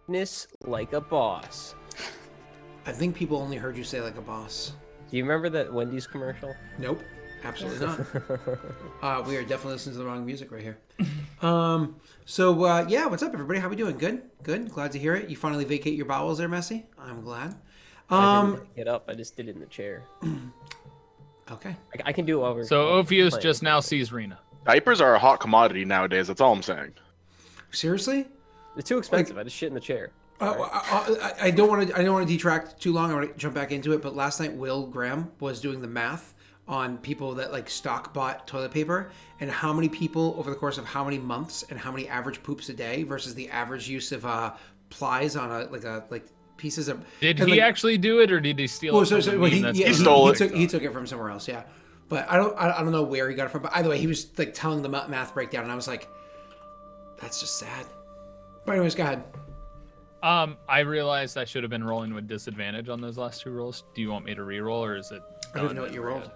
like a boss. I think people only heard you say like a boss. Do you remember that Wendy's commercial? Nope, absolutely not. We are definitely listening to the wrong music right here. Yeah, what's up, everybody? How we doing? Good, good. Glad to hear it. You finally vacate your bowels there, Messi. I'm glad. I didn't get up. I just did it in the chair. Okay. I can do it while we're. So Ophius just now sees Rena. Diapers are a hot commodity nowadays. That's all I'm saying. Seriously? They're too expensive. I just shit in the chair. I don't want to detract too long. I want to jump back into it. But last night, Will Graham was doing the math on people that like stock bought toilet paper and how many people over the course of how many months and how many average poops a day versus the average use of plies on like pieces of. Did he actually do it or did he steal it? He stole it. He took it from somewhere else. Yeah, but I don't know where he got it from. But either way, he was like telling the math breakdown, and I was like, that's just sad. But anyways, go ahead. I realized I should have been rolling with disadvantage on those last two rolls. Do you want me to re-roll or is it? I didn't know what you rolled.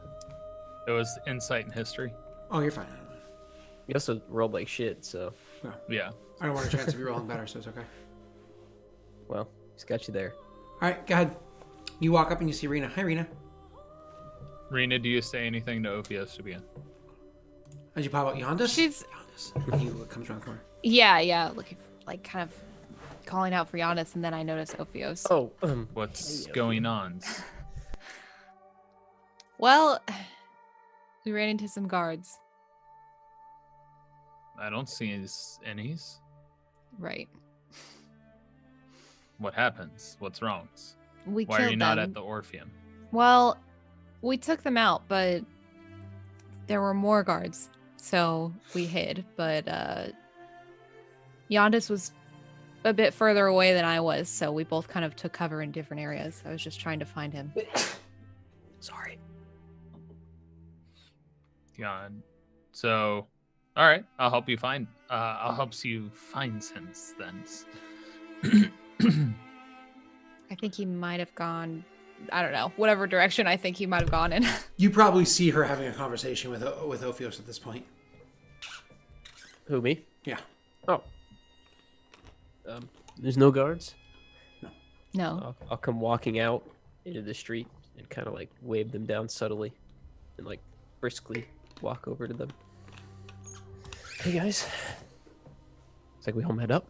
It was insight and history. Oh, you're fine. You also rolled like shit, so. Yeah. I don't want a chance of you rolling better, so it's okay. Well, he's got you there. All right, go ahead. You walk up and you see Rena. Hi, Rena. Rena, do you say anything to Ophius to begin? As you pop out Yondis? She's... He comes around the corner. Yeah, looking like kind of calling out for Giannis, and then I notice Ophios. Oh, what's going on? Well, we ran into some guards. I don't see any. Right. What happens? What's wrong? Why are you them. not at the Orpheum? Well, we took them out, but there were more guards, so we hid. But Yondis was a bit further away than I was, so we both kind of took cover in different areas. I was just trying to find him. Sorry. Yeah. So, all right, I'll help you find. I'll help you find sense then. I think he might have gone. I don't know, whatever direction I think he might have gone in. You probably see her having a conversation with Ophios at this point. Who, me? Yeah. Oh. There's no guards? No. I'll come walking out into the street and kind of like wave them down subtly and like briskly walk over to them. Hey guys. It's like we all met up.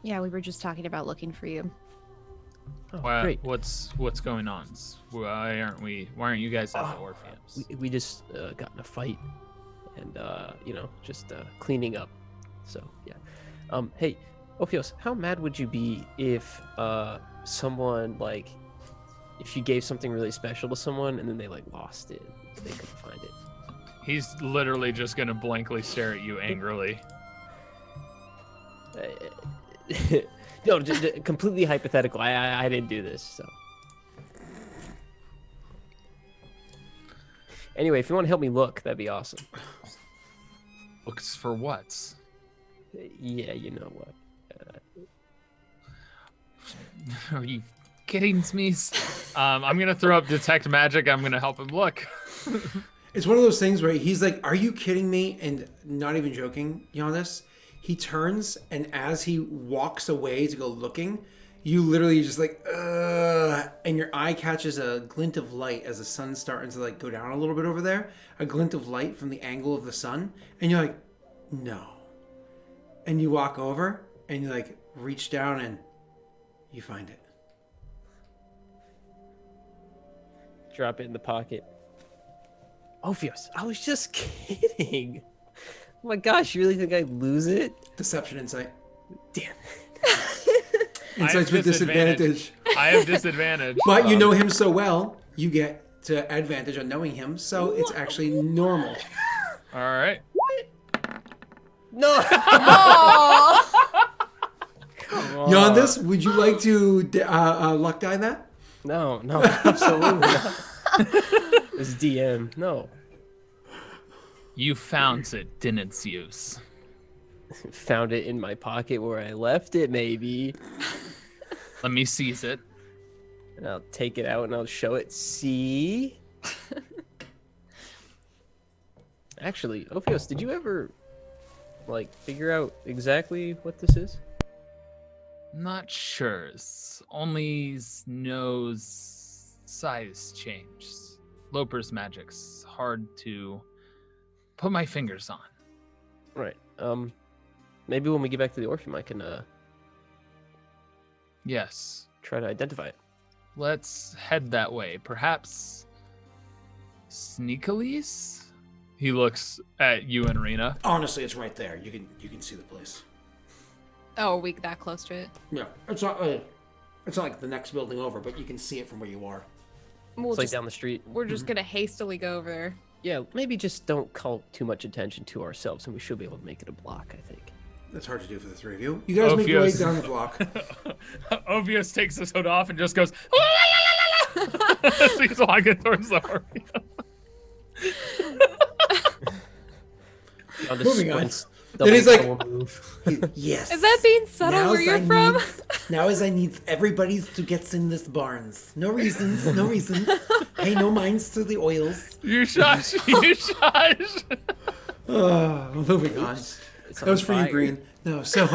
Yeah, we were just talking about looking for you. Oh, Wow, great. what's going on? Why aren't you guys at the Orpheums? We just got in a fight and just cleaning up. So yeah. Hey, Ophios, how mad would you be if someone like if you gave something really special to someone and then they like lost it, they couldn't find it? He's literally just gonna blankly stare at you angrily. No, completely hypothetical. I didn't do this, so. Anyway, if you want to help me look, that'd be awesome. Looks for what? Yeah, you know what. Are you kidding me? I'm gonna throw up detect magic. I'm gonna help him look. It's one of those things where he's like, "Are you kidding me?" And not even joking, Giannis. He turns, and as he walks away to go looking, you literally just like, and your eye catches a glint of light as the sun's starting to like go down a little bit over there. A glint of light from the angle of the sun, and you're like, no. And you walk over, and you like reach down, and you find it. Drop it in the pocket. Ophios, I was just kidding. Oh my gosh, you really think I'd lose it? Deception insight. Damn. Insights with disadvantage. I have disadvantage. But you know him so well, you get to advantage on knowing him, so it's actually normal. All right. What? No. Come on. Yondis, would you like to luck die that? No, absolutely not. It's DM. No. You found it, didn't you? Found it in my pocket where I left it, maybe. Let me seize it. And I'll take it out and I'll show it. See? Actually, Ophios, did you ever like figure out exactly what this is? Not sure. Only knows size changes. Loper's magic's hard to put my fingers on. Right. Maybe when we get back to the Orpheum, I can Yes. try to identify it. Let's head that way. Perhaps sneakily? He looks at you and Rena. Honestly, it's right there. You can see the place. Oh, are we that close to it? Yeah, it's not like the next building over, but you can see it from where you are. It's like down the street. We're just gonna hastily go over there. Yeah, maybe just don't call too much attention to ourselves, and we should be able to make it a block, I think. That's hard to do for the three of you. You guys make your way down the block. Ovius takes his hood off and just goes, so he's walking towards the Orpheum. Moving on. Then he's like, move. yes. Is that being subtle where you're from? Now as I need everybody to get in this barns. No reasons, no reasons. Pay no minds to the oils. You shush, you shush. Moving on. That was for you, Green. No, so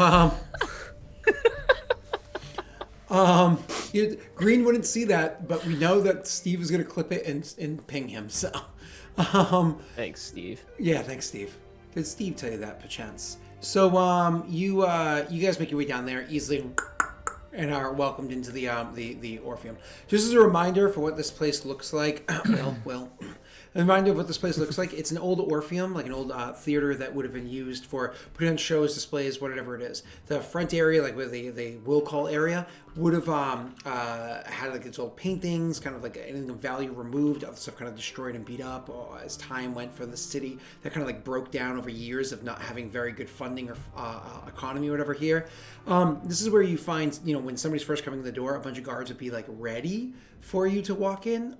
Green wouldn't see that, but we know that Steve is gonna clip it and ping him. So, Thanks, Steve. yeah, thanks, Steve. Did Steve tell you that, perchance? So, you guys make your way down there easily, and are welcomed into the Orpheum. Just as a reminder for what this place looks like. well. A reminder of what this place looks like. It's an old Orpheum, like an old theater that would have been used for putting on shows, displays, whatever it is. The front area, like where the will call area, would have had like its old paintings, kind of like anything of value removed, other stuff kind of destroyed and beat up as time went for the city. That kind of like broke down over years of not having very good funding or economy or whatever here. This is where you find, when somebody's first coming to the door, a bunch of guards would be like ready for you to walk in.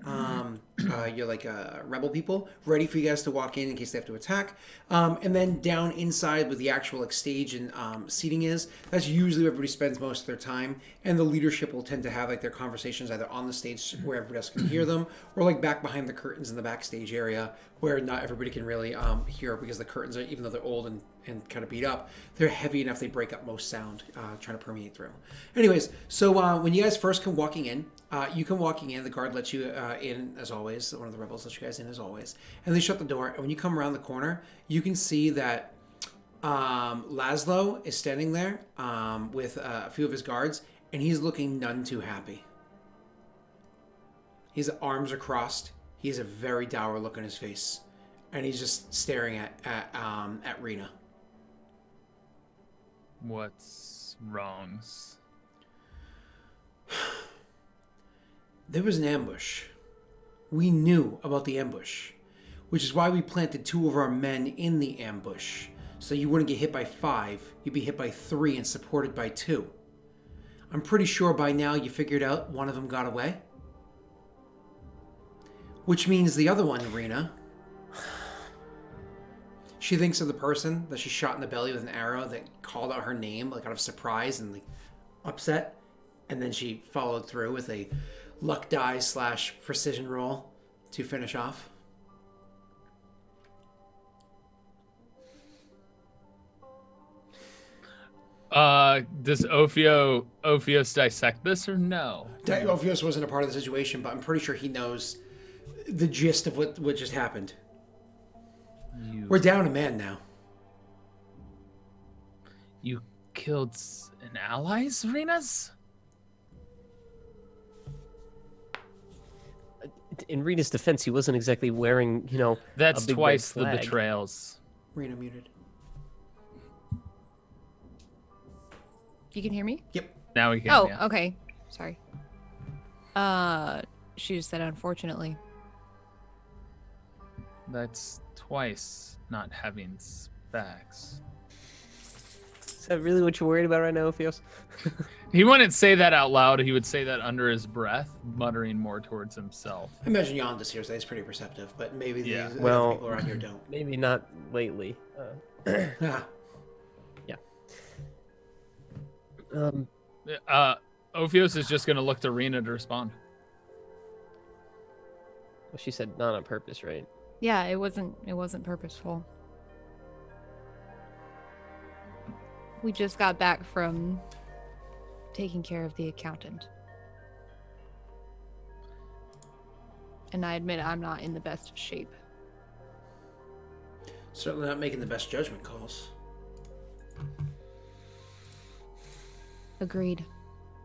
You're like rebel people ready for you guys to walk in case they have to attack. And then down inside with the actual like stage and seating is, that's usually where everybody spends most of their time. And the leadership will tend to have like their conversations either on the stage where everybody else can hear them, or like back behind the curtains in the backstage area where not everybody can really hear, because the curtains are, even though they're old and kind of beat up, they're heavy enough they break up most sound trying to permeate through. Anyways, so when you guys first come walking in, you come walking in, the guard lets you in as always, one of the rebels lets you guys in as always, and they shut the door, and when you come around the corner, you can see that Laszlo is standing there with a few of his guards, and he's looking none too happy. His arms are crossed. He has a very dour look on his face, and he's just staring at Rena. What's wrong? There was an ambush. We knew about the ambush, which is why we planted 2 of our men in the ambush, so you wouldn't get hit by 5, you'd be hit by 3 and supported by 2. I'm pretty sure by now you figured out one of them got away. Which means the other one, Rena, she thinks of the person that she shot in the belly with an arrow that called out her name, like out of surprise and like upset, and then she followed through with a luck die / precision roll to finish off. Does Ophios dissect this or no? Ophios wasn't a part of the situation, but I'm pretty sure he knows the gist of what just happened. We're down a man now. You killed an ally's, Rena's? In Rena's defense, he wasn't exactly wearing, That's a big twice red the flag. betrayals. Rena muted. You can hear me? Yep. Now we can. Oh, yeah. okay. Sorry. She just said unfortunately. That's twice not having specs. Is that really what you're worried about right now, Ophios? He wouldn't say that out loud. He would say that under his breath, muttering more towards himself. I imagine Yondas here is pretty perceptive, but maybe the other Well, people around here don't. Maybe not lately. Ah. Ophios is just going to look to Rena to respond. Well, she said not on purpose, right? Yeah, it wasn't purposeful. We just got back from taking care of the accountant. And I admit I'm not in the best of shape. Certainly not making the best judgment calls. Agreed.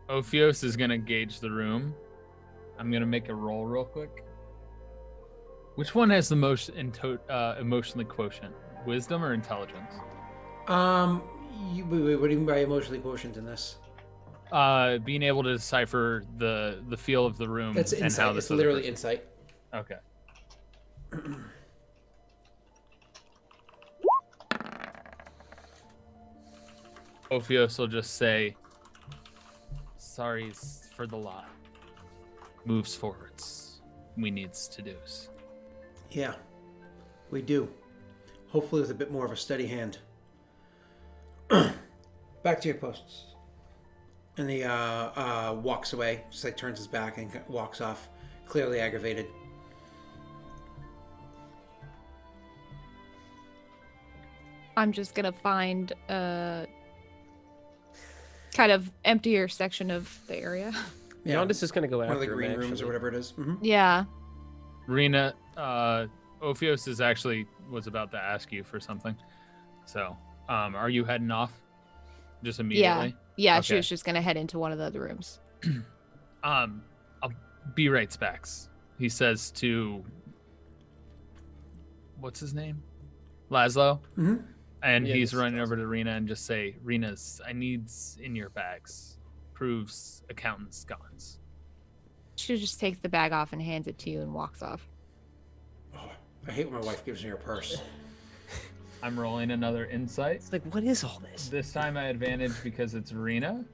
Ophios is gonna gauge the room. I'm gonna make a roll real quick. Which one has the most emotionally quotient? Wisdom or intelligence? Wait, what do you mean by emotionally quotient in this? Being able to decipher the feel of the room. That's and insight. how It's this other literally person- insight. Okay. Ophios will just say, "Sorry's for the lot. Moves forwards. We needs to do's." Yeah, we do. Hopefully with a bit more of a steady hand. Back to your posts. And he walks away, just like turns his back and walks off, clearly aggravated. I'm just gonna find a kind of emptier section of the area. Yeah, Yondis is gonna go one after of the him, green rooms actually. or whatever it is. Mm-hmm. Yeah. Rena, Ophios was about to ask you for something. So, are you heading off? Just immediately? Yeah, she Okay. was just gonna head into one of the other rooms. I'll be right backs. He says to, what's his name? Laszlo. Mm-hmm. And Yeah, he's this is running over to Rena and just say, "Rena's, I needs in your bags. Proves accountant's gons." She just takes the bag off and hands it to you and walks off. Oh, I hate when my wife gives me her purse. I'm rolling another insight. It's like, what is all this? This time I advantage because it's Rena.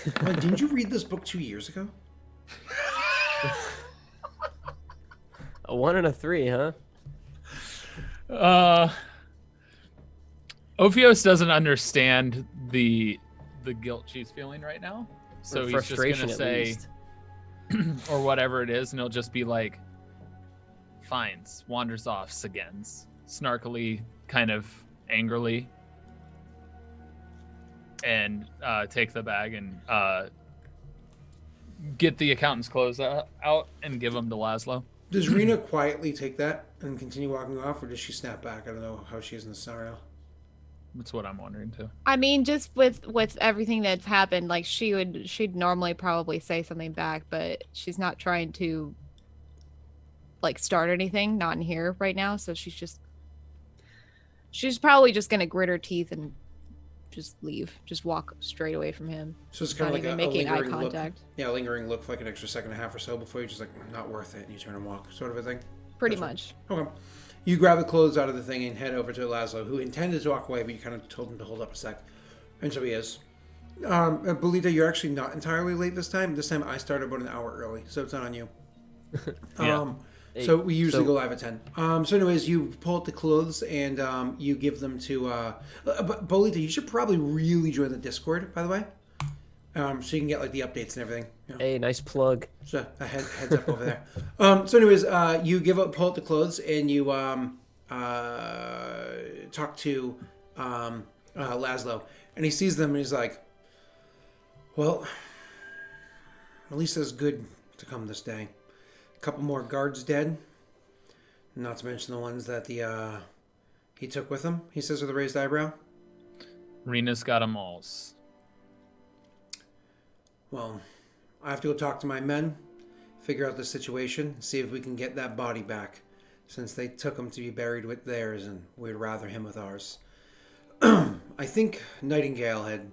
Wait, didn't you read this book 2 years ago? A 1 and a 3, huh? Ophios doesn't understand the guilt she's feeling right now. So Or he's just frustration, gonna at say, least. or whatever it is, and he'll just be like, finds, wanders off, agains, snarkily, kind of angrily, and take the bag and get the accountant's clothes out and give them to Laszlo. Does Rena quietly take that and continue walking off, or does she snap back? I don't know how she is in the scenario. That's what I'm wondering too. I mean, just with everything that's happened, like she'd normally probably say something back, but she's not trying to like start anything, not in here right now. So she's probably just gonna grit her teeth and just leave, just walk straight away from him. So it's kind Not of like even a making eye lingering look. contact. Yeah, a lingering look for like an extra second and a half or so before you're just like, not worth it, and you turn and walk, sort of a thing. Pretty That's much. Okay. You grab the clothes out of the thing and head over to Laszlo, who intended to walk away, but you kind of told him to hold up a sec. And so he is. Belita, you're actually not entirely late this time. This time I started about an hour early, so it's not on you. Yeah. So we usually So- go live at 10. So anyways, you pull out the clothes and you give them to... but Bolita, you should probably really join the Discord, by the way. So you can get like the updates and everything. You know? Hey, nice plug. So a heads up over there. So anyways, you pull out the clothes and you talk to Laszlo, and he sees them and he's like, "Well, at least there's good to come this day. A couple more guards dead, not to mention the ones that he took with him." He says with a raised eyebrow. Rena's got 'em alls. Well, I have to go talk to my men, figure out the situation, see if we can get that body back, since they took him to be buried with theirs and we'd rather him with ours. I think Nightingale had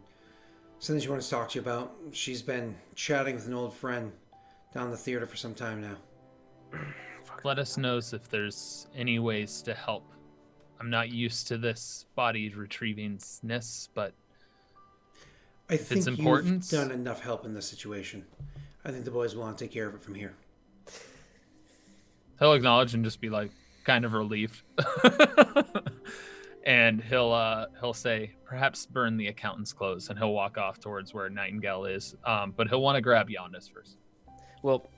something she wanted to talk to you about. She's been chatting with an old friend down the theater for some time now. Let us know if there's any ways to help. I'm not used to this body retrievingness, but I it's think important. you've done enough help in this situation. I think the boys will want to take care of it from here. he'll acknowledge and just be like kind of relieved. And he'll say, perhaps burn the accountant's clothes, and he'll walk off towards where Nightingale is. But he'll want to grab Yondis first. Well,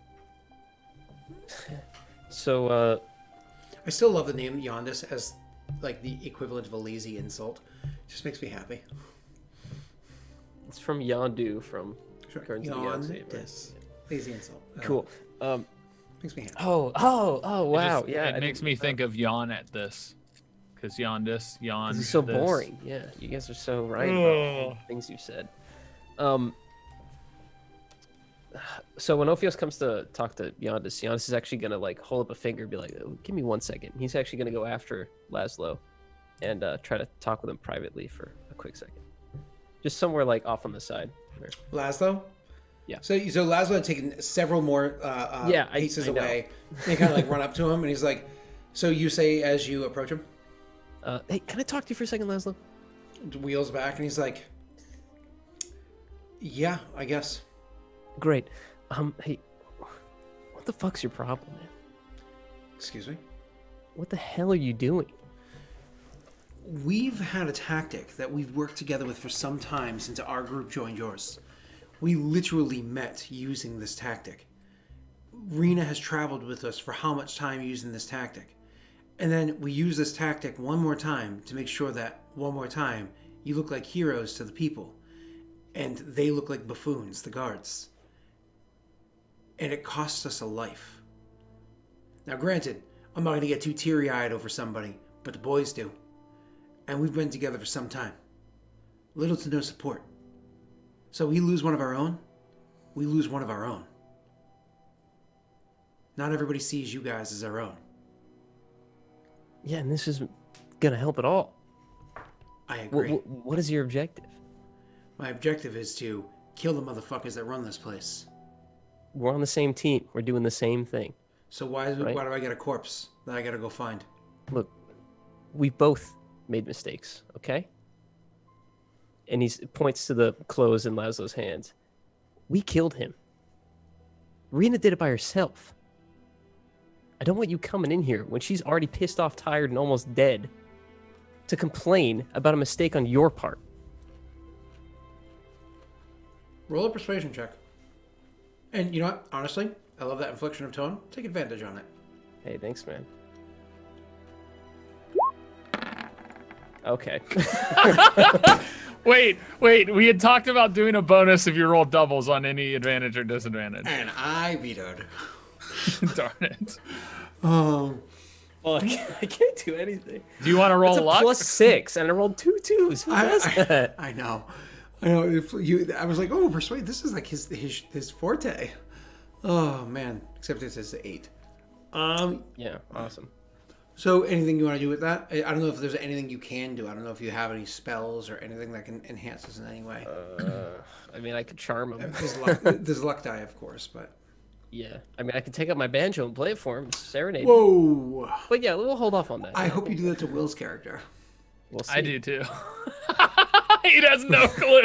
so I still love the name Yondis as like the equivalent of a lazy insult. It just makes me happy. It's from Yondu from Sure. Guardians of the Galaxy. Right? Yes. Lazy insult. Cool. Makes me happy. Oh, wow. It makes me think of yawn at this. Because yawn. This is so boring. Yeah, you guys are so right about things you said. So when Ophios comes to talk to Yondas is actually gonna like hold up a finger and be like, oh, "Give me 1 second." He's actually gonna go after Laszlo and try to talk with him privately for a quick second, just somewhere like off on the side. Laszlo? Yeah. So Laszlo had taken several more paces away. And kind of like run up to him, and he's like, "So you say as you approach him?" Hey, can I talk to you for a second, Laszlo? Wheels back, and he's like, "Yeah, I guess." Great. Hey, what the fuck's your problem, man? Excuse me? What the hell are you doing? We've had a tactic that we've worked together with for some time since our group joined yours. We literally met using this tactic. Rena has traveled with us for how much time using this tactic? And then we use this tactic one more time to make sure that, one more time, you look like heroes to the people. And they look like buffoons, the guards. And it costs us a life. Now granted, I'm not going to get too teary-eyed over somebody, but the boys do. And we've been together for some time. Little to no support. So we lose one of our own, we lose one of our own. Not everybody sees you guys as our own. Yeah, and this isn't gonna help at all. I agree. What is your objective? My objective is to kill the motherfuckers that run this place. We're on the same team. We're doing the same thing. So why do I get a corpse that I gotta go find? Look, we both made mistakes, okay? And he points to the clothes in Laszlo's hands. We killed him. Rena did it by herself. I don't want you coming in here when she's already pissed off, tired, and almost dead to complain about a mistake on your part. Roll a persuasion check. And you know what? Honestly, I love that inflection of tone. Take advantage on it. Hey, thanks, man. Okay. Wait. We had talked about doing a bonus if you roll doubles on any advantage or disadvantage. And I vetoed. Darn it. Oh. Well, I can't do anything. Do you want to roll That's a luck? +6, and I rolled 2 2s. Who does that? I know. If I was like, oh, persuade. This is like his forte. Oh man. Except it says 8. Yeah, awesome. So anything you want to do with that? I don't know if there's anything you can do. I don't know if you have any spells or anything that can enhance this in any way. I mean, I could charm him. There's luck die, of course, but Yeah, I mean, I could take up my banjo and play it for him, serenade. Whoa! But yeah, we'll hold off on that. I hope you do that to Will's character. We'll see. I do too. He has no clue.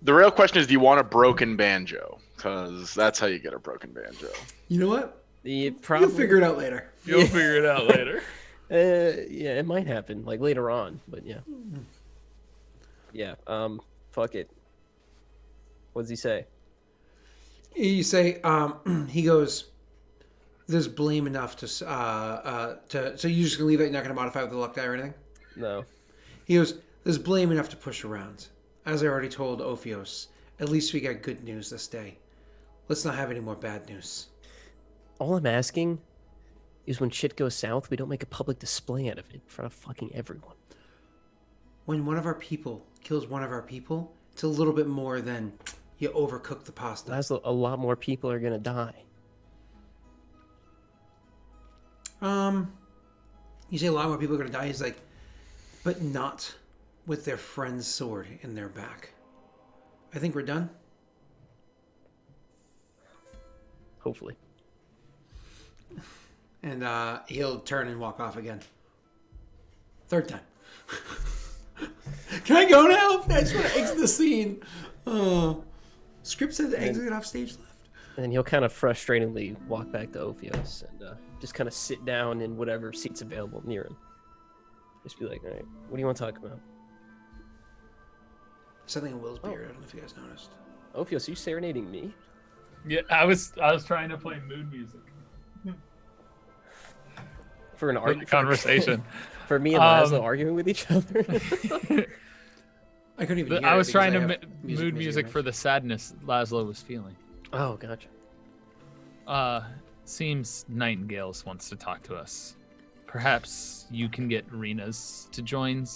The real question is, do you want a broken banjo? Because that's how you get a broken banjo. You know what? You'll You'll figure it out later. You'll figure it out later. Yeah, it might happen, like later on, but yeah. Yeah, fuck it. What does he say? You say, he goes, there's blame enough to so you're just gonna leave it, you're not gonna modify with the luck die or anything? No. He goes, there's blame enough to push around. As I already told Ophios, at least we got good news this day. Let's not have any more bad news. All I'm asking is when shit goes south, we don't make a public display out of it in front of fucking everyone. When one of our people kills one of our people, it's a little bit more than you overcook the pasta. Laszlo, a lot more people are gonna die. You say a lot more people are gonna die. He's like, but not with their friend's sword in their back. I think we're done. Hopefully. And he'll turn and walk off again. Third time. Can I go now? I just want to exit the scene. Script said to exit off stage left. And then he'll kind of frustratingly walk back to Ophios and just kind of sit down in whatever seat's available near him. Just be like, all right, what do you want to talk about? Something in Will's beard. I don't know if you guys noticed. Ophios, are you serenading me? Yeah, I was trying to play mood music For an for the conversation. For me and Laszlo arguing with each other? I couldn't even hear I it was because trying I to have mood music in for the sadness Laszlo was feeling. Oh, gotcha. Seems Nightingales wants to talk to us. Perhaps you can get Rena's to join.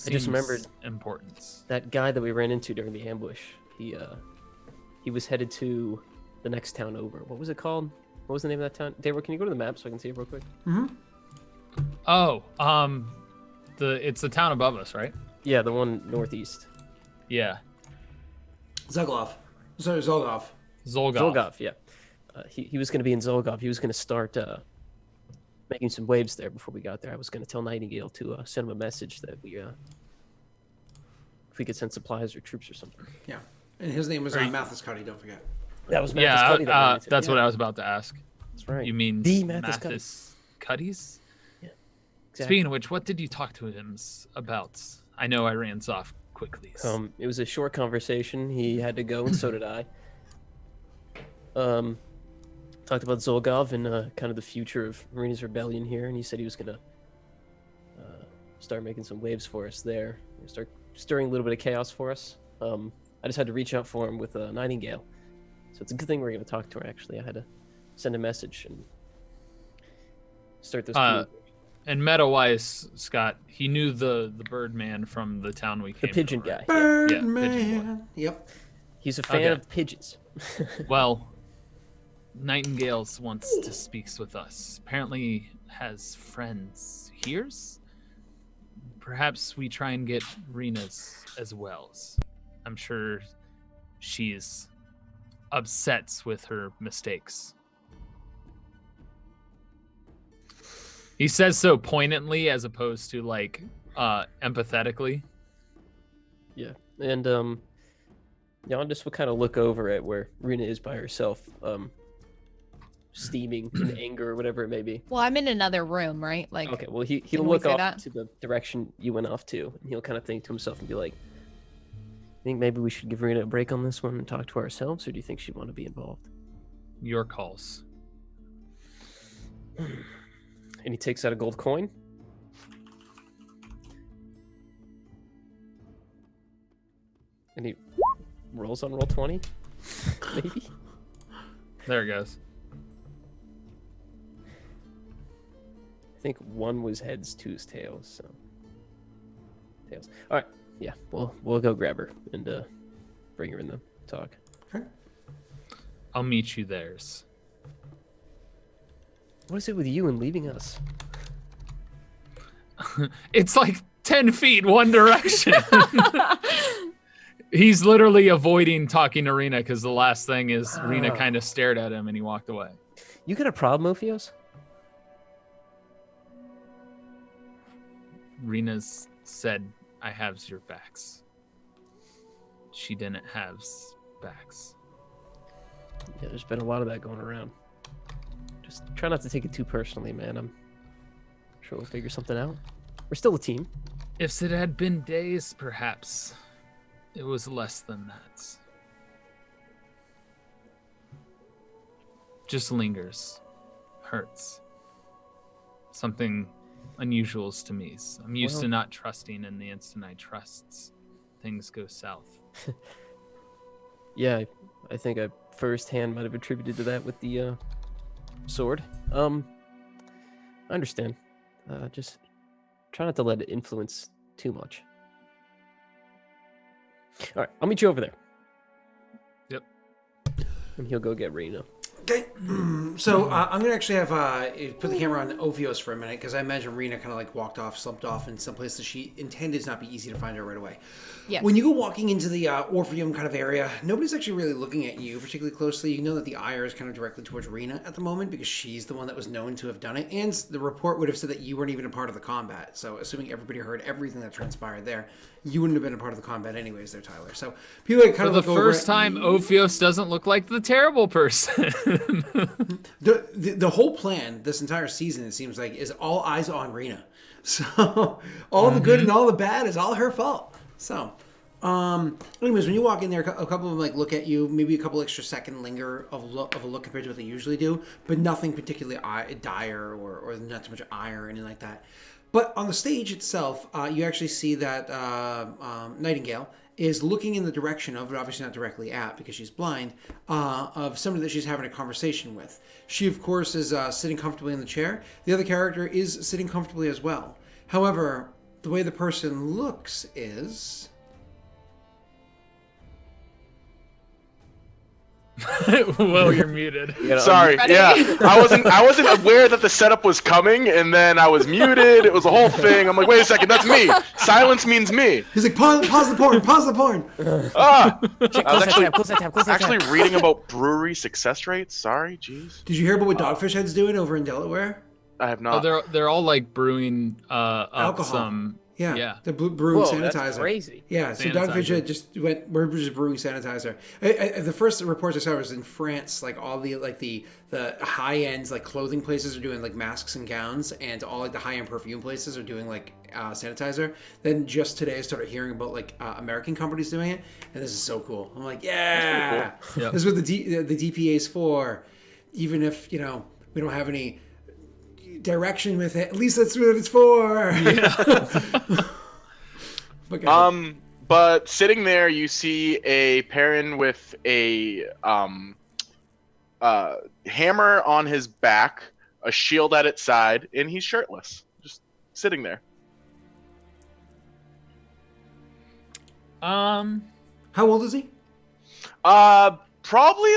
I just remembered importance. that guy that we ran into during the ambush. He was headed to the next town over. What was it called? What was the name of that town? David, can you go to the map so I can see it real quick? Oh, it's the town above us, right? Yeah, the one northeast. Yeah. Zolgov. Sorry, Zolgov. Zolgov, yeah. He was going to be in Zolgov. He was going to start making some waves there before we got there. I was going to tell Nightingale to send him a message that if we could send supplies or troops or something. Yeah. And his name was Mathis Cuddy, don't forget. That was Mathis Yeah, Cuddy that we ran into. that's what I was about to ask. That's right. You mean the Mathis Cuddy. Mathis Cuddy's? Yeah. Exactly. Speaking of which, what did you talk to him about? I know I ran off quickly. It was a short conversation. He had to go, and so did I. Talked about Zolgov and kind of the future of Marina's rebellion here, and he said he was gonna start making some waves for us there, start stirring a little bit of chaos for us. I just had to reach out for him with Nightingale, so it's a good thing we're gonna talk to her. Actually, I had to send a message and start this. And meta-wise, Scott, he knew the Birdman from the town we came The pigeon from, right? guy. Birdman. Pigeon Yep. He's a fan Okay. of pigeons. Well, Nightingales wants to speak with us. Apparently has friends here's. Perhaps we try and get Rena's as well. I'm sure she's upset with her mistakes. He says so poignantly as opposed to like empathetically. Yeah, and I'll just kind of look over at where Rena is by herself, steaming in anger or whatever it may be. Well, I'm in another room, right? Like, Okay, well he'll Can we look say off that? to the direction you went off to, and he'll kind of think to himself and be like, "I think maybe we should give Rena a break on this one and talk to her ourselves, or do you think she'd want to be involved?" Your calls. And he takes out a gold coin. And he rolls on roll 20, maybe. There it goes. I think one was heads, two's tails. So tails. All right, yeah, we'll go grab her and bring her in the talk. Okay. I'll meet you theirs. What is it with you and leaving us? It's like 10 feet one direction. He's literally avoiding talking to Rena because the last thing is Rena kind of stared at him and he walked away. You got a problem, Ophios? Rena's said, I have your backs. She didn't have backs. Yeah, there's been a lot of that going around. Just try not to take it too personally, man. I'm sure we'll figure something out. We're still a team. If it had been days, perhaps. It was less than that. Just lingers. Hurts. Something unusual to me. I'm used to not trusting, and the instant I trust, things go south. Yeah, I think I firsthand might have attributed to that with the sword. I understand. Just try not to let it influence too much. All right, I'll meet you over there. Yep. And he'll go get Rena. Okay. So I'm going to actually have put the camera on Ophios for a minute because I imagine Rena kind of like walked off, slumped off in some place that she intended to not be easy to find her right away. Yes. When you go walking into the Orpheum kind of area, nobody's actually really looking at you particularly closely. You know that the ire is kind of directly towards Rena at the moment because she's the one that was known to have done it. And the report would have said that you weren't even a part of the combat. So assuming everybody heard everything that transpired there, you wouldn't have been a part of the combat anyways there, Tyler. So people kind For of the look over first at time, you. Ophios doesn't look like the terrible person. The whole plan this entire season, it seems like, is all eyes on Rena. So all the good and all the bad is all her fault. So anyways, when you walk in there, a couple of them like look at you, maybe a couple extra second linger of a look compared to what they usually do, but nothing particularly dire or not too much ire or anything like that. But on the stage itself, you actually see that Nightingale is looking in the direction of, but obviously not directly at because she's blind, of somebody that she's having a conversation with. She, of course, is sitting comfortably in the chair. The other character is sitting comfortably as well. However, the way the person looks is... Well, you're muted. You know, Sorry, Ready? yeah, I wasn't aware that the setup was coming, and then I was muted. It was a whole thing. I'm like, wait a second, that's me. Silence means me. He's like, pause the porn, pause the porn. Ah, Close that tab. actually reading about brewery success rates. Sorry, jeez, Did you hear about what Dogfish Head's doing over in Delaware? I have Oh, not. they're all like brewing up Alcohol. some. Yeah, Yeah. they're brewing Whoa, sanitizer. that's crazy. Yeah, so Sanitizer. Dogfish Head just went. We're just brewing sanitizer. The first reports I saw was in France. Like all the high end like clothing places are doing like masks and gowns, and all like the high end perfume places are doing like sanitizer. Then just today I started hearing about like American companies doing it, and this is so cool. I'm like, yeah, cool. Yeah. this is what the DPA is for. Even if we don't have any direction with it, at least that's what it's for. But sitting there, you see a Perrin with a hammer on his back, a shield at its side, and he's shirtless, just sitting there. How old is he? Probably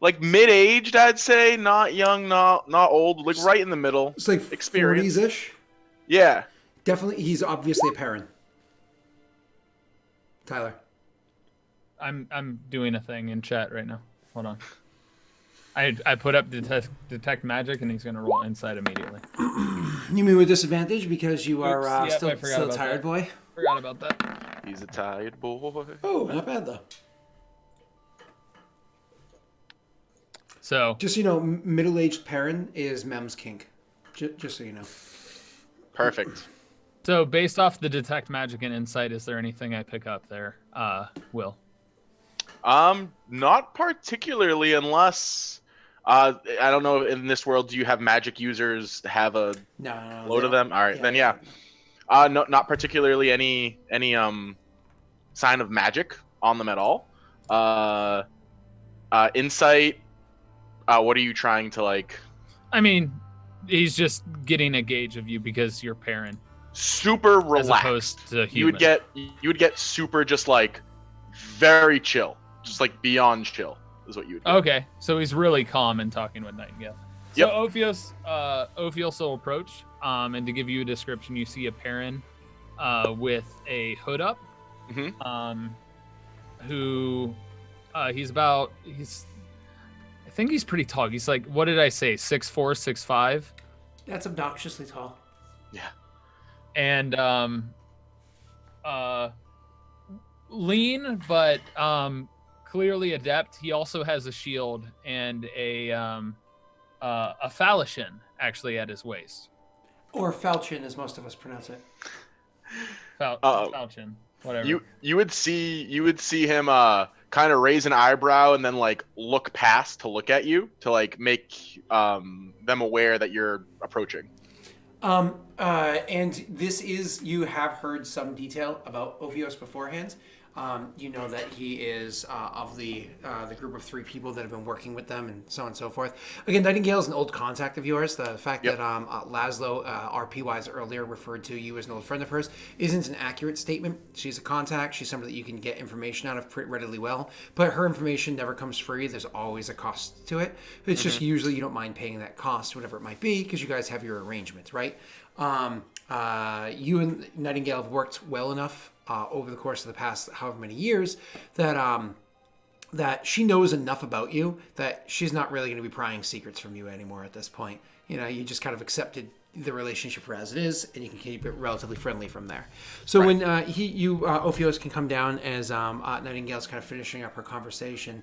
like mid-aged, I'd say. Not young, not old. Like right in the middle. It's like Experience. 40s-ish. Yeah. Definitely, he's obviously a Perrin. Tyler. I'm doing a thing in chat right now. Hold on. I put up detect magic, and he's gonna roll insight immediately. You mean with disadvantage because you are Oops, yep, I forgot still a about tired that. boy? Forgot about that. He's a tired boy. Oh, not bad though. So Just middle-aged Perrin is Mem's kink. Just so you know. Perfect. So based off the detect magic and insight, is there anything I pick up there, Will? Not particularly, unless I don't know. In this world, do you have magic users have a No. load of them? All right, then yeah. No, not particularly any sign of magic on them at all. Insight. What are you trying to like? I mean, he's just getting a gauge of you because you're Perrin, Super as relaxed. opposed to human. You would get super just like very chill, just like beyond chill is what you would get. Okay, so he's really calm and talking with Nightingale. So Yep. Ophios will approach, and to give you a description, you see a Perrin with a hood up, Mhm. who I think he's pretty tall. He's like, what did I say, 6'4", 6'5"? That's obnoxiously tall. Yeah. And lean, but clearly adept. He also has a shield and a falchion actually at his waist. Or falchion, as most of us pronounce it. Falchion, whatever. You would see him kind of raise an eyebrow and then like look past to look at you to like make them aware that you're approaching. And this is, you have heard some detail about Ophios beforehand. You know that he is of the group of 3 people that have been working with them and so on and so forth. Again, Nightingale is an old contact of yours. The fact that Laszlo, RP-wise earlier referred to you as an old friend of hers isn't an accurate statement. She's a contact. She's somebody that you can get information out of pretty readily well. But her information never comes free. There's always a cost to it. It's just usually you don't mind paying that cost, whatever it might be, because you guys have your arrangements, right? You and Nightingale have worked well enough over the course of the past however many years that she knows enough about you that she's not really going to be prying secrets from you anymore at this point. You just kind of accepted the relationship for as it is, and you can keep it relatively friendly from there. So when Ophios can come down as Nightingale's kind of finishing up her conversation,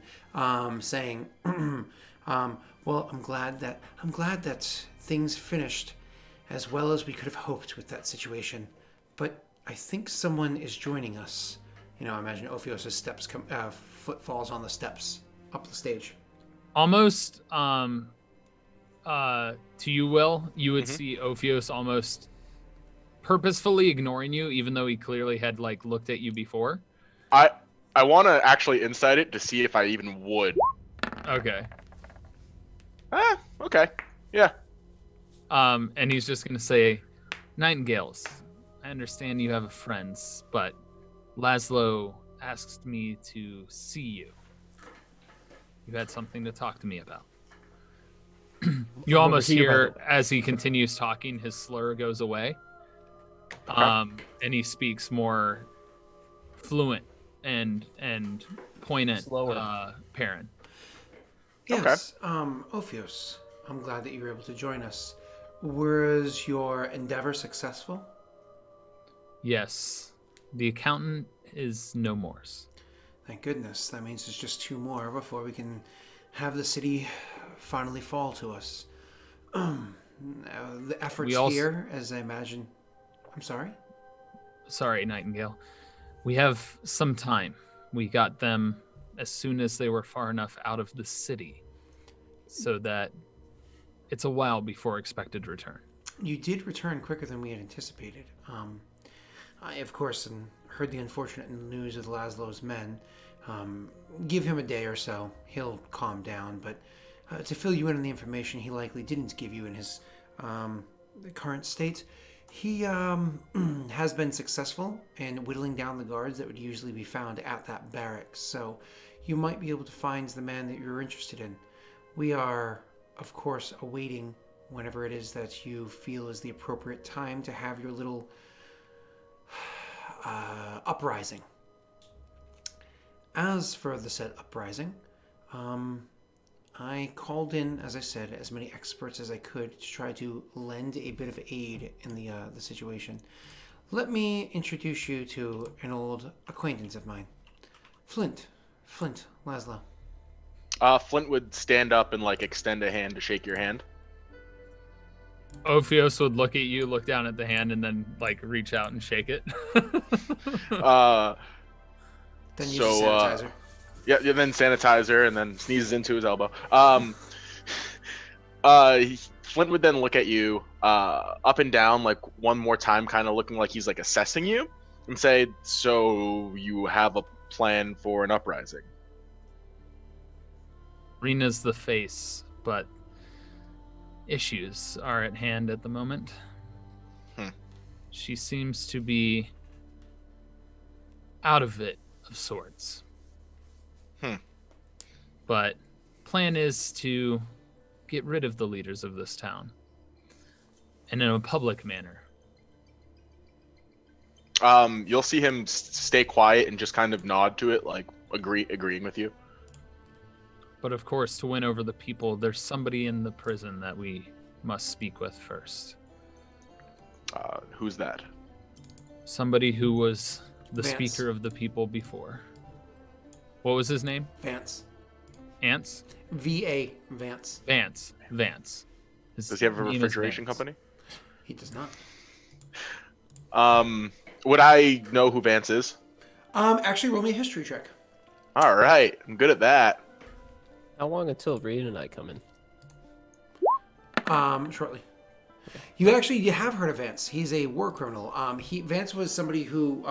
saying, "Well, I'm glad that things finished as well as we could have hoped with that situation, but I think someone is joining us." I imagine Ophios' steps foot falls on the steps up the stage. Almost to you, Will, you would Mhm. see Ophios almost purposefully ignoring you, even though he clearly had like looked at you before. I want to actually insight it to see if I even would. Okay. Okay. Yeah. And he's just gonna say, Nightingales, I understand you have friends, but Laszlo asked me to see you. You had something to talk to me about. You What almost was he hear, about? as he continues talking, his slur goes away. Okay. And he speaks more fluent and poignant, Slower. Perrin. Okay. Yes, Ophios, I'm glad that you were able to join us. Was your endeavor successful? Yes, the accountant is no more. Thank goodness. That means there's just 2 more before we can have the city finally fall to us. The efforts We also- here, as I imagine. I'm sorry? Sorry, Nightingale. We have some time. We got them as soon as they were far enough out of the city, so that it's a while before expected return. You did return quicker than we had anticipated. I, of course, heard the unfortunate news of Laszlo's men. Give him a day or so. He'll calm down. But to fill you in on the information he likely didn't give you in his current state, he has been successful in whittling down the guards that would usually be found at that barracks. So you might be able to find the man that you're interested in. We are, of course, awaiting whenever it is that you feel is the appropriate time to have your little uprising. As for the said uprising, I called in, as I said, as many experts as I could to try to lend a bit of aid in the situation. Let me introduce you to an old acquaintance of mine, Flint. Flint, Laszlo. Flint would stand up and like extend a hand to shake your hand. Ophios would look at you, look down at the hand, and then like reach out and shake it. Then use So, the sanitizer. Yeah, then sanitizer, and then sneezes into his elbow. Flint would then look at you up and down like one more time, kind of looking like he's like assessing you, and say, "So you have a plan for an uprising?" Rena's the face, but issues are at hand at the moment. She seems to be out of it of sorts. But plan is to get rid of the leaders of this town, and in a public manner. You'll see him stay quiet and just kind of nod to it, like agreeing with you. But of course, to win over the people, there's somebody in the prison that we must speak with first. Who's that? Somebody who was the Vance. speaker of the people before. What was his name? Vance. Ants? V.A. Vance. Vance. His Does he have a name is refrigeration Vance. company? He does not. Would I know who Vance is? Actually, roll me a history check. All right, I'm good at that. How long until Reed and I come in? Shortly. You have heard of Vance. He's a war criminal. Vance was somebody who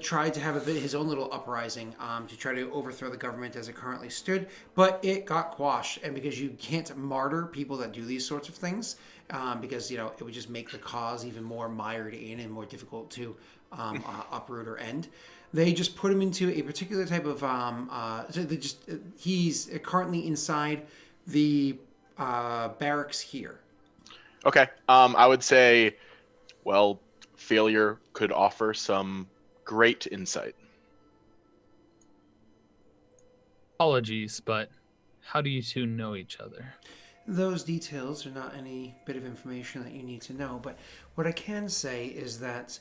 tried to have his own little uprising to try to overthrow the government as it currently stood, but it got quashed. And because you can't martyr people that do these sorts of things, because it would just make the cause even more mired in and more difficult to uproot or end. They just put him into a particular type of. He's currently inside the barracks here. Okay. I would say, well, failure could offer some great insight. Apologies, but how do you two know each other? Those details are not any bit of information that you need to know, but what I can say is that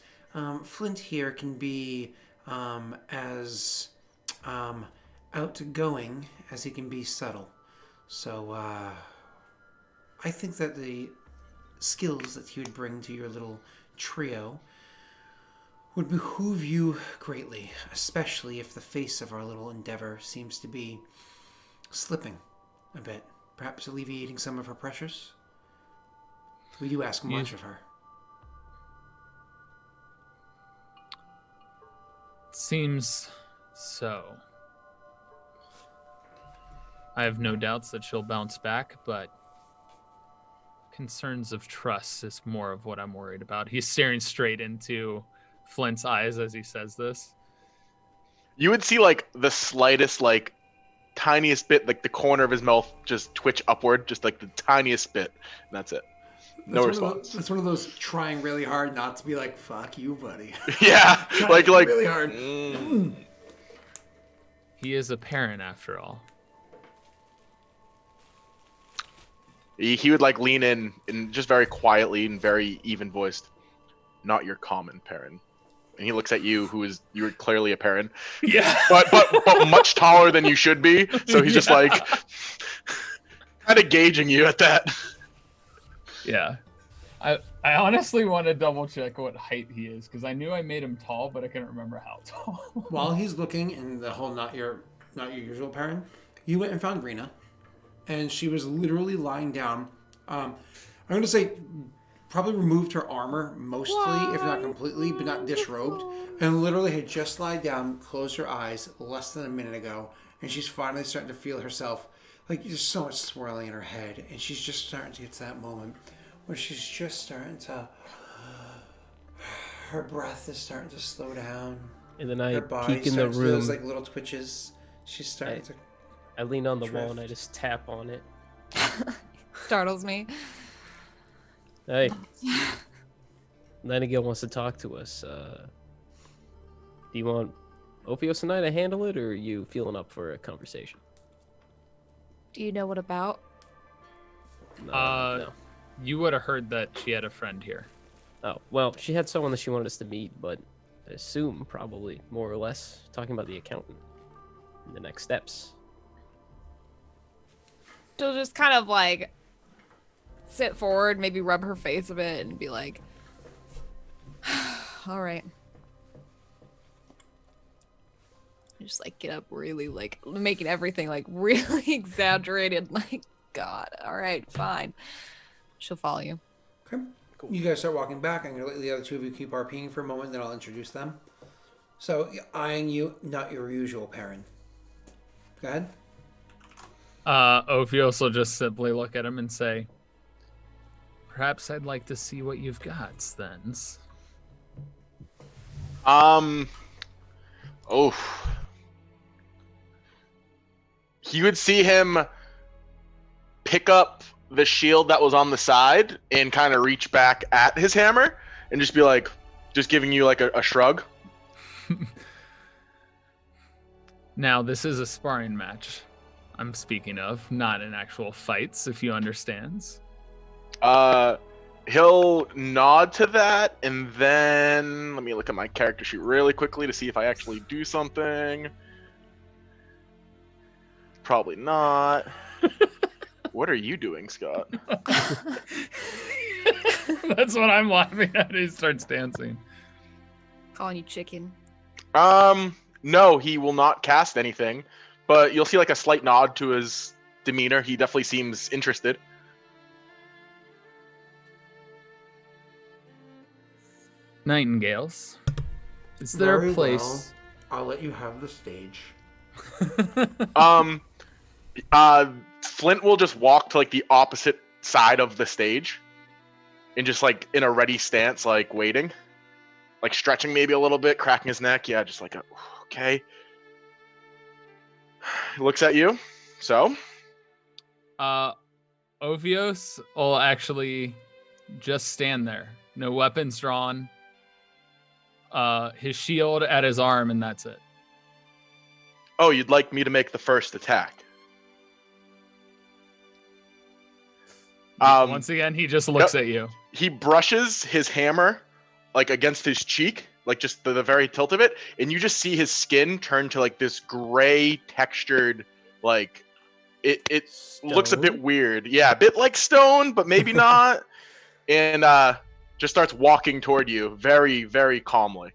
Flint here can be as outgoing as he can be subtle. So I think that the skills that he would bring to your little trio would behoove you greatly, especially if the face of our little endeavor seems to be slipping a bit. perhaps alleviating some of her pressures? We do ask much of her. Seems so. I have no doubts that she'll bounce back, but concerns of trust is more of what I'm worried about. He's staring straight into Flint's eyes as he says this. You would see like the slightest, like tiniest bit, like the corner of his mouth just twitch upward, just like the tiniest bit. And that's it. No response. That's one of those trying really hard not to be like, fuck you, buddy. Yeah, like really hard. He is a parent after all. He would like lean in and just very quietly and very even voiced, not your common parent. And he looks at you, you're clearly a parent. Yeah. But much taller than you should be. So he's just like kind of gauging you at that. Yeah. I honestly want to double check what height he is, because I knew I made him tall, but I couldn't remember how tall. While he's looking in the whole not your usual parent, you went and found Rena, and she was literally lying down. I'm going to say probably removed her armor mostly, if not completely, but not disrobed, and literally had just lied down, closed her eyes less than a minute ago, and she's finally starting to feel herself, like there's so much swirling in her head, and she's just starting to get to that moment where she's just starting to, her breath is starting to slow down. And then Her I body peek in the starts to do those room. like little twitches. She's starting to. I lean on the wall drift. and I just tap on it. Startles me. Hey. Nightingale wants to talk to us. Do you want Ophios and I to handle it, or are you feeling up for a conversation? Do you know what about? No. You would have heard that she had a friend here. Oh, well, she had someone that she wanted us to meet, but I assume probably more or less talking about the accountant and the next steps. She'll just kind of like sit forward, maybe rub her face a bit, and be like, all right. Just like get up really, like making everything like really exaggerated. Like, God, all right, fine. She'll follow you. Okay. Cool. You guys start walking back. I'm going to let the other two of you keep RPing for a moment, then I'll introduce them. So, eyeing you, not your usual parent. Go ahead. Ophios will just simply look at him and say, perhaps I'd like to see what you've got, Stens. You would see him pick up the shield that was on the side and kind of reach back at his hammer and just be like, just giving you like a shrug. Now, this is a sparring match I'm speaking of, not in actual fights, if you understands. He'll nod to that, and then let me look at my character sheet really quickly to see if I actually do something. Probably not. What are you doing, Scott? That's what I'm laughing at. He starts dancing. Calling you chicken. No, he will not cast anything, but you'll see like a slight nod to his demeanor. He definitely seems interested. Nightingales. Is there Very a place? well. I'll let you have the stage. Flint will just walk to like the opposite side of the stage and just like in a ready stance, like waiting, like stretching maybe a little bit, cracking his neck. Yeah, just like, okay. He looks at you. So, Ophios will actually just stand there. No weapons drawn. His shield at his arm, and that's it. oh, you'd like me to make the first attack? Once again, he just looks at you. He brushes his hammer like against his cheek, like just the very tilt of it, and you just see his skin turn to like this gray textured, like it looks a bit weird. Yeah, a bit like stone, but maybe not. And just starts walking toward you very, very calmly.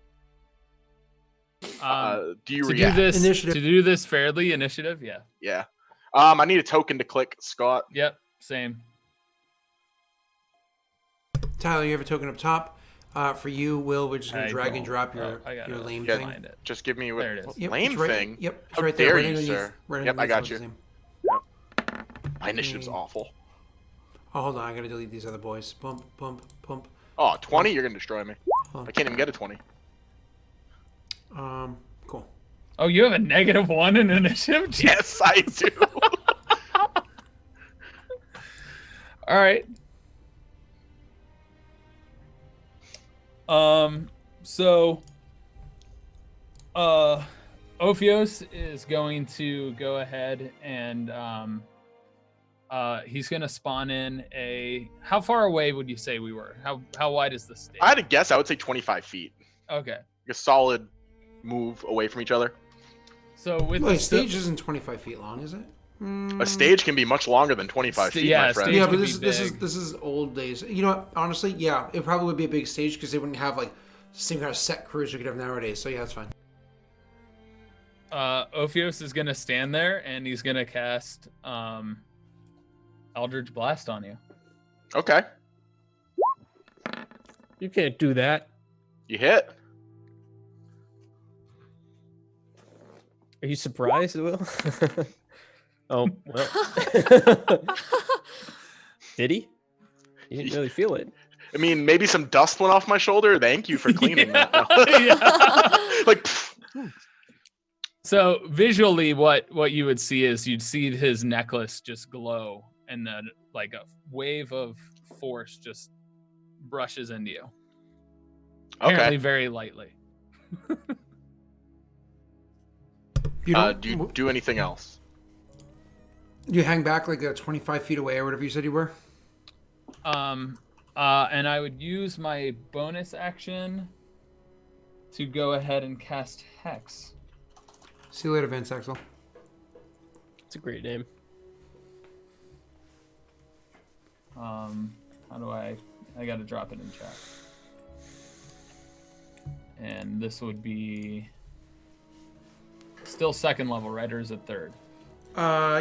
Do you react? Initiative. To do this fairly, initiative? Yeah. Yeah. I need a token to click, Scott. Yep, same. Tyler, you have a token up top. For you, Will, we're just gonna I drag and don't. drop I gotta your lame get thing. Find it. Just give me There it is. Yep, lame it's right, thing. Yep, it's How right there. dare Right you, underneath. sir? Right Yep, I underneath got what's you. his name. My initiative's Okay. awful. Oh, hold on. I gotta delete these other boys. Bump, bump, bump. Oh, 20? You're gonna destroy me. Oh. I can't even get a 20. Cool. Oh, you have a -1 in initiative? Yes, I do. All right. So Ophios is going to go ahead and he's gonna spawn in a. How far away would you say we were? How wide is the stage? I had to guess. I would say 25 feet. Okay. A solid move away from each other. So with Well, the the stage isn't 25 feet long, is it? A stage can be much longer than 25 feet, yeah, my friend. stage Yeah, could but be this big. is old days. You know what? Honestly, yeah, it probably would be a big stage because they wouldn't have like the same kind of set crews we could have nowadays. So yeah, that's fine. Ophios is gonna stand there and he's gonna cast Eldritch Blast on you. Okay. You can't do that. You hit. Are you surprised, Will? Oh, well. Did he? He didn't really feel it. I mean, maybe some dust went off my shoulder. Thank you for cleaning that. Yeah. Like, pfft. So visually, what you would see is you'd see his necklace just glow, and then like a wave of force just brushes into you. Apparently, Okay. very lightly. You don't. Do you do anything else? You hang back like 25 feet away or whatever you said you were. And I would use my bonus action to go ahead and cast Hex. See you later, Vince Axel. It's a great name. How do I gotta drop it in chat. And this would be still second level, right? Or is it third?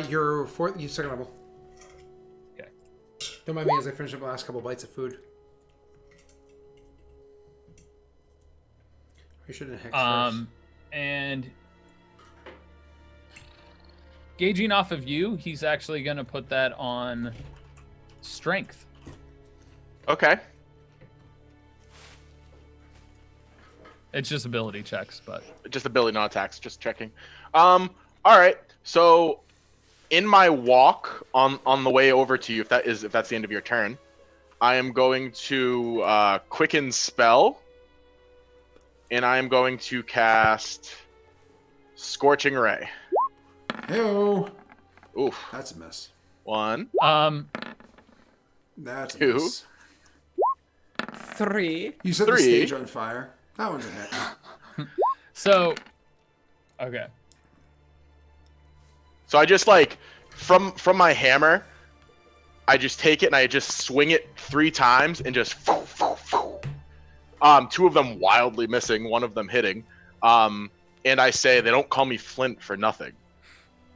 You're fourth. You second level. Okay. Don't mind me as I finish up the last couple bites of food. We should have hex first. And gauging off of you, he's actually gonna put that on strength. Okay. It's just ability checks, but Just ability, not attacks. Just checking. All right. So, in my walk on the way over to you, if that's the end of your turn, I am going to quicken spell, and I am going to cast Scorching Ray. Heyo. Oof. That's a mess. 1, That's a 2. mess. 3. You set the 3. stage on fire. That one's a hit. so okay. So I just like from my hammer, I just take it and I just swing it 3 times and just 2 of them wildly missing, 1 of them hitting. And I say, they don't call me Flint for nothing.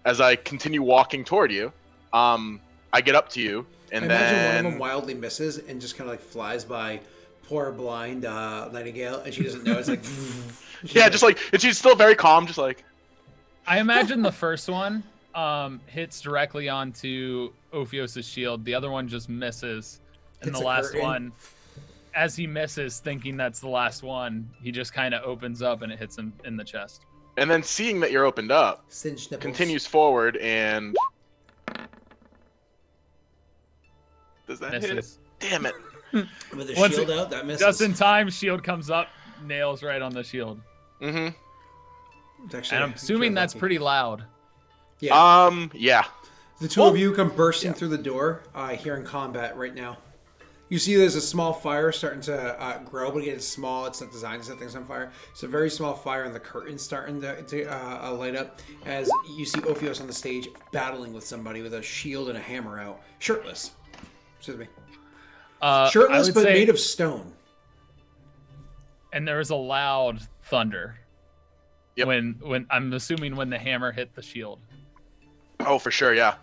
As I continue walking toward you, I get up to you and Imagine then one of them wildly misses and just kind of like flies by poor blind Nightingale, and she doesn't know. It's like, yeah, just like, and she's still very calm, just like. I imagine the first one hits directly onto Ophios' shield. The other one just misses. And Hits the a last curtain. one, as he misses, thinking that's the last one, he just kind of opens up and it hits him in the chest. And then seeing that you're opened up, cinch nipples. continues forward and. Does that hit? Misses. Damn it. With the Once shield it- out, that misses. Just in time, shield comes up, nails right on the shield. Mm-hmm. It's actually, And I'm assuming that's lucky. pretty loud. Yeah. Yeah. The two of you come bursting through the door here in combat right now. You see there's a small fire starting to grow, but again, it's small. It's not designed to set things on fire. It's a very small fire, and the curtain's starting to light up as you see Ophios on the stage battling with somebody with a shield and a hammer out. Shirtless. Excuse me. I Shirtless, would but say- made of stone. And there was a loud thunder. Yep. When I'm assuming when the hammer hit the shield. Oh, for sure, yeah.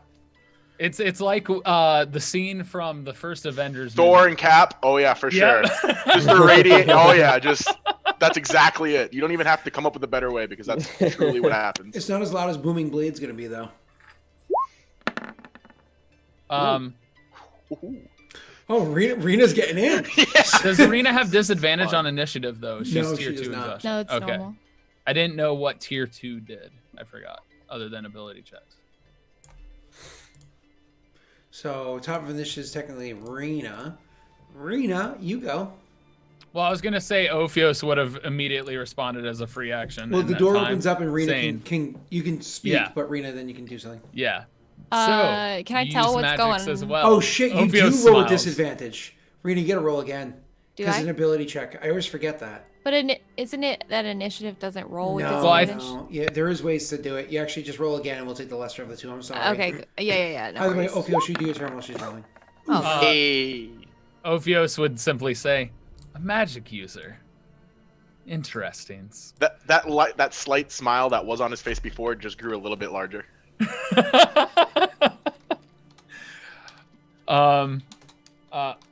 It's like the scene from the first Avengers Thor movie. and Cap. Oh yeah, for Yep. sure. Just the radiate. Oh yeah, just that's exactly it. You don't even have to come up with a better way because that's truly what happens. It's not as loud as Booming Blade's gonna be though. Ooh. Oh, Rena's getting in. Does Arena have disadvantage on initiative though? She's No, tier she does 2 not. exhaustion. No, it's okay. normal. I didn't know what tier 2 did. I forgot. Other than ability checks. So top of initiative is technically Rena. Rena, you go. Well, I was gonna say Ophios would have immediately responded as a free action. Well, in the that door time, opens up and Rena saying, can you can speak, Yeah. but Rena then you can do something. Yeah. Can I use tell what's magics going as on? well. Oh shit, you Ophios do roll smiles. a disadvantage. Rena, you get a roll again. Do Because I? it's an ability check. I always forget that. But isn't it that initiative doesn't roll with No, disadvantage? no. Yeah, there is ways to do it. You actually just roll again and we'll take the lesser of the two. I'm sorry. Okay. Yeah. No By the way, worries. Ophios, you do your turn while she's rolling. Oh, Hey. Ophios would simply say, "A magic user." Interesting. That slight smile that was on his face before just grew a little bit larger.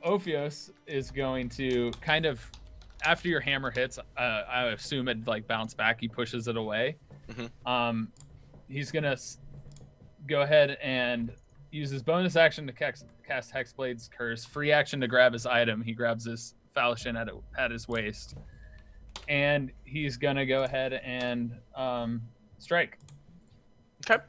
Ophios is going to kind of, after your hammer hits, I assume it like bounce back. He pushes it away. Mhm. He's gonna go ahead and use his bonus action to cast Hexblade's Curse. Free action to grab his item. He grabs his falchion at his waist, and he's gonna go ahead and strike. Okay.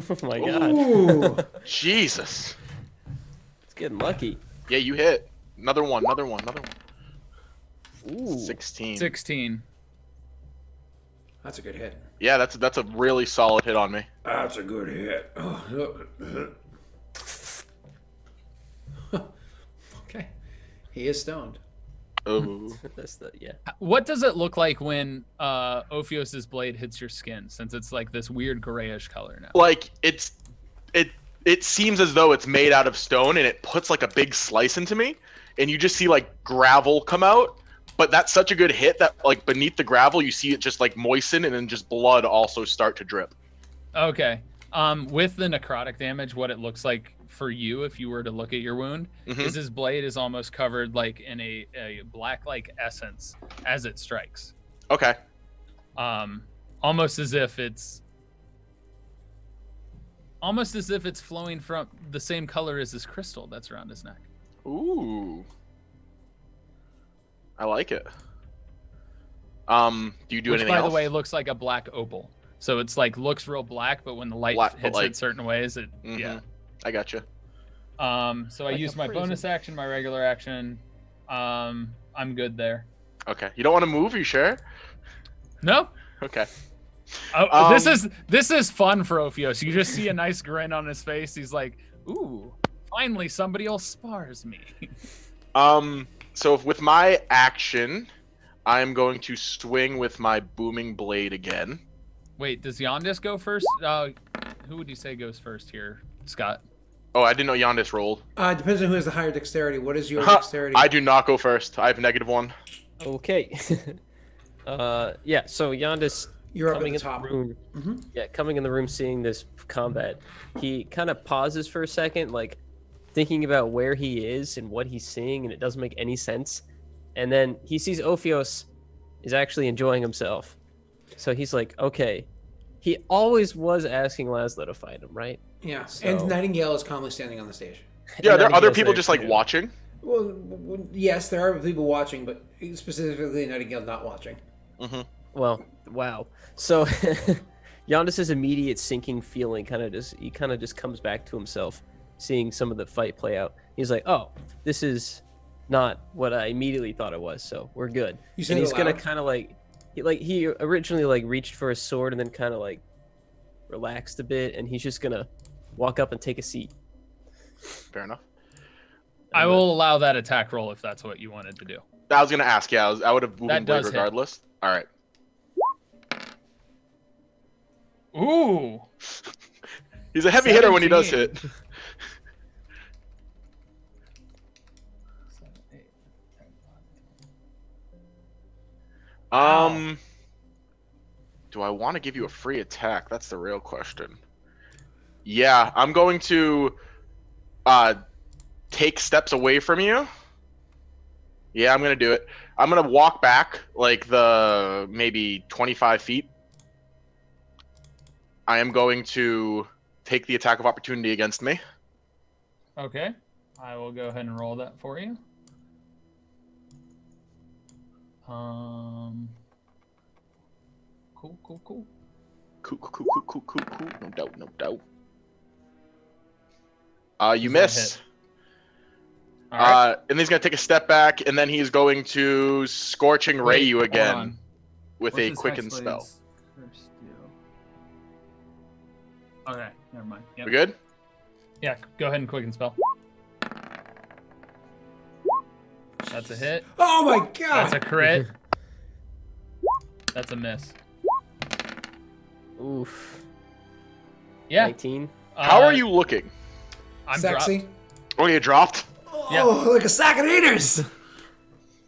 Oh my god. Ooh. Jesus. It's getting lucky. Yeah, you hit. Another one. Ooh. 16. 16. That's a good hit. Yeah, that's a really solid hit on me. That's a good hit. Oh. Okay. He is stoned. Oh. That's the yeah. What does it look like when Ophios's blade hits your skin? Since it's like this weird grayish color now. Like it seems as though it's made out of stone and it puts like a big slice into me and you just see like gravel come out, but that's such a good hit that like beneath the gravel you see it just like moisten and then just blood also start to drip. Okay. With the necrotic damage, what it looks like for you, if you were to look at your wound, is his blade is almost covered like in a black like essence as it strikes. Okay. Almost as if it's flowing from the same color as his crystal that's around his neck. Ooh. I like it. Do you do Which, anything by else? the way, looks like a black opal. So it's like looks real black, but when the light Black, but hits like- it certain ways, it yeah. I gotcha. So I Like use a my prism. bonus action, my regular action. I'm good there. Okay. You don't want to move? You sure? No. Okay. Oh, this is fun for Ophios. You just see a nice grin on his face. He's like, "Ooh, finally somebody else spars me." So with my action, I'm going to swing with my booming blade again. Wait, does Yondis go first? Who would you say goes first here, Scott? Oh, I didn't know Yondis rolled. Depends on who has the higher dexterity. What is your dexterity? I do not go first. I have -1. Okay. Yeah. So Yondis You're up at coming the in top. the room. Yeah, coming in the room, seeing this combat, he kind of pauses for a second, like thinking about where he is and what he's seeing, and it doesn't make any sense. And then he sees Ophios is actually enjoying himself, so he's like, "Okay." He always was asking Laszlo to fight him, right? Yeah. So- And Nightingale is calmly standing on the stage. Yeah, there are other Nightingale's people there just like too. watching. Well, yes, there are people watching, but specifically Nightingale not watching. Well, wow. So Yondis's immediate sinking feeling kind of just comes back to himself, seeing some of the fight play out. He's like, "Oh, this is not what I immediately thought it was, so we're good." You say And it he's gonna aloud? kind of he originally like reached for a sword and then kind of like relaxed a bit, and he's just gonna walk up and take a seat. Fair enough. I will allow that attack roll if that's what you wanted to do. I was gonna ask. Yeah, I would have booming That blade does hit. regardless. All right. Ooh. He's a heavy hitter when he does 17. hit. Wow. Do I want to give you a free attack? That's the real question. Yeah, I'm going to take steps away from you. Yeah, I'm going to do it. I'm going to walk back like the maybe 25 feet. I am going to take the attack of opportunity against me. Okay. I will go ahead and roll that for you. Cool. Cool. No doubt. You Does that miss. hit? All right. And he's going to take a step back, and then he's going to Scorching Ray Wait, you hold again on. with What's a his Quicken Hexblade's spell. curse do? Okay, never mind. Yep. We good? Yeah, go ahead and Quicken spell. That's a hit. Oh my That's a god! crit. That's a miss. Oof. Yeah. 19. How are you looking? I'm Sexy. dropped. Oh, you dropped? Yeah. Oh, like a sack of haters!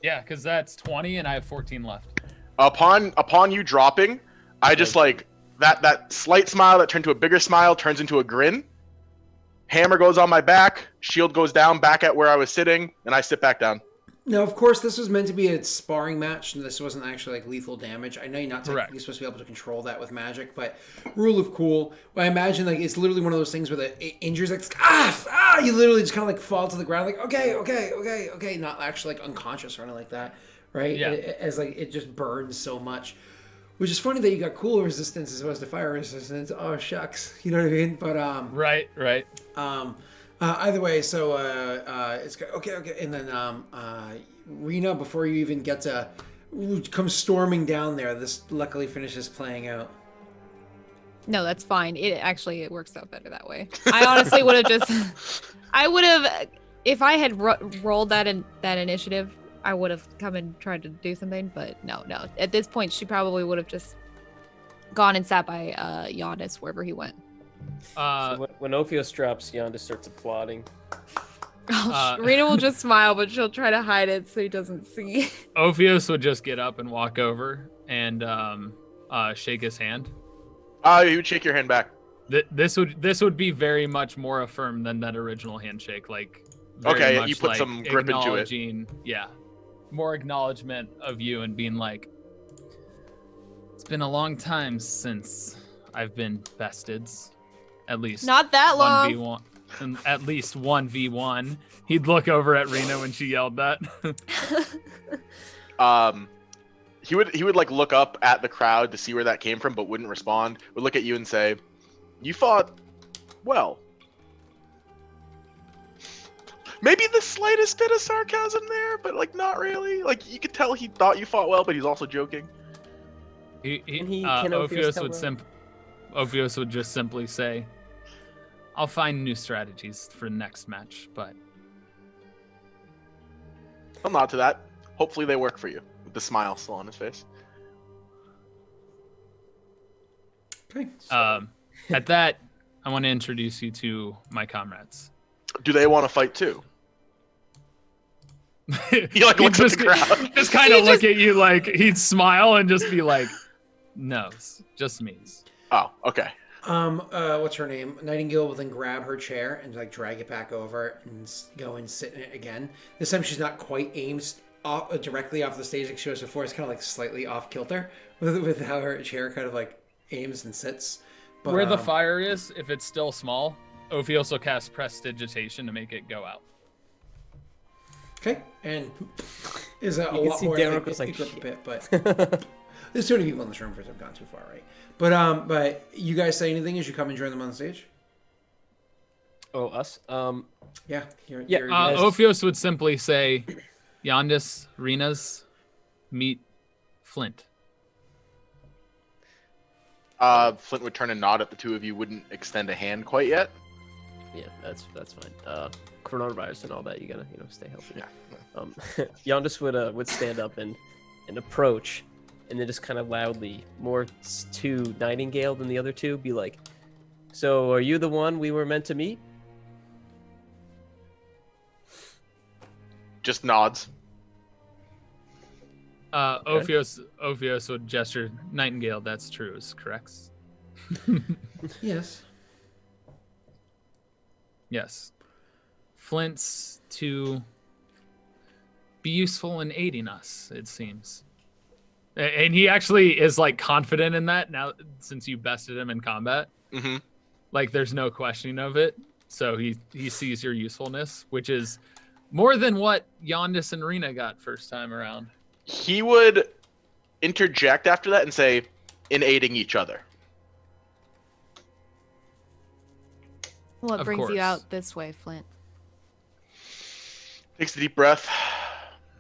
Yeah, because that's 20 and I have 14 left. Upon you dropping, I just like that slight smile that turned to a bigger smile turns into a grin. Hammer goes on my back, shield goes down back at where I was sitting, and I sit back down. Now, of course, this was meant to be a sparring match, and this wasn't actually like lethal damage. I know you're not technically supposed to be able to control that with magic, but rule of cool. I imagine like it's literally one of those things where the injuries like you literally just kind of like fall to the ground, like okay, not actually like unconscious or anything like that, right? Yeah. As like it just burns so much, which is funny that you got cool resistance as opposed to fire resistance. Oh shucks, you know what I mean? But Right. either way, so it's okay, and then Rena, before you even get to come storming down there, this luckily finishes playing out. No, that's fine. It works out better that way. I honestly would have if I had rolled that initiative, I would have come and tried to do something. But no. At this point, she probably would have just gone and sat by Giannis wherever he went. So when Ophios drops, Yonda starts applauding. Rena will just smile, but she'll try to hide it so he doesn't see. Ophios would just get up and walk over and shake his hand. You would shake your hand back. This would be very much more affirm than that original handshake. Like, very Okay, much you put like some grip into it. acknowledging- Yeah, more acknowledgement of you and being like, it's been a long time since I've been bested. At least Not that long. 1v1. At least 1v1. He'd look over at Rena when she yelled that. He would like look up at the crowd to see where that came from, but wouldn't respond. Would look at you and say, "You fought well." Maybe the slightest bit of sarcasm there, but like not really. Like you could tell he thought you fought well, but he's also joking. Ophios would just simply say, "I'll find new strategies for the next match, but I'll nod to that. Hopefully they work for you." With the smile still on his face. Okay. At that, I want to introduce you to my comrades." Do they want to fight too? He like looks at the crowd. Just kind of look at you like he'd smile and just be like, "No, just me." Oh, okay. What's her name? Nightingale will then grab her chair and like drag it back over and go and sit in it again. This time she's not quite aimed directly off the stage like she was before. It's kind of like slightly off kilter with how her chair kind of like aims and sits. But, where the fire is, if it's still small, Ophios will cast Prestidigitation to make it go out. Okay, and is a can lot see more Daelric like, was like, a "Shit." bit, but there's too many people in this room for it to have gone too far, right? But you guys say anything as you come and join them on the stage? Oh, us? Yeah. Ophios would simply say, "Yondis, Renas, meet Flint." Flint would turn and nod at the two of you. Wouldn't extend a hand quite yet. Yeah, that's fine. Coronavirus and all that, you gotta stay healthy. Yeah. Yondis would stand up and approach, and then just kind of loudly, more to Nightingale than the other two, be like, "So, are you the one we were meant to meet?" Just nods. Ophios would gesture. Nightingale, that's true, is correct. Yes. Yes. Flint's to be useful in aiding us, it seems. And he actually is like confident in that now since you bested him in combat. Mm-hmm. Like there's no questioning of it. So he sees your usefulness, which is more than what Yondis and Rena got first time around. He would interject after that and say, in aiding each other. What Of brings course. you out this way, Flint? Takes a deep breath.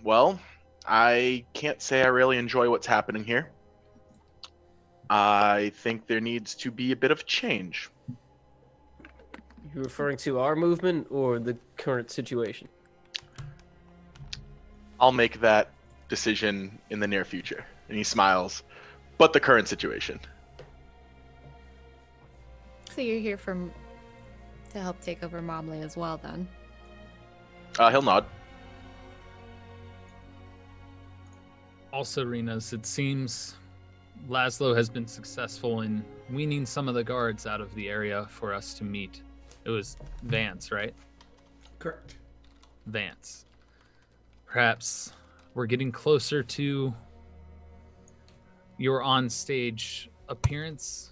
Well, I can't say I really enjoy what's happening here. I think there needs to be a bit of change. You referring to our movement or the current situation? I'll make that decision in the near future. And he smiles. But the current situation. So you're here to help take over Momley as well, then? He'll nod. Also, Renas, it seems Laszlo has been successful in weaning some of the guards out of the area for us to meet. It was Vance, right? Correct. Vance. Perhaps we're getting closer to your on-stage appearance.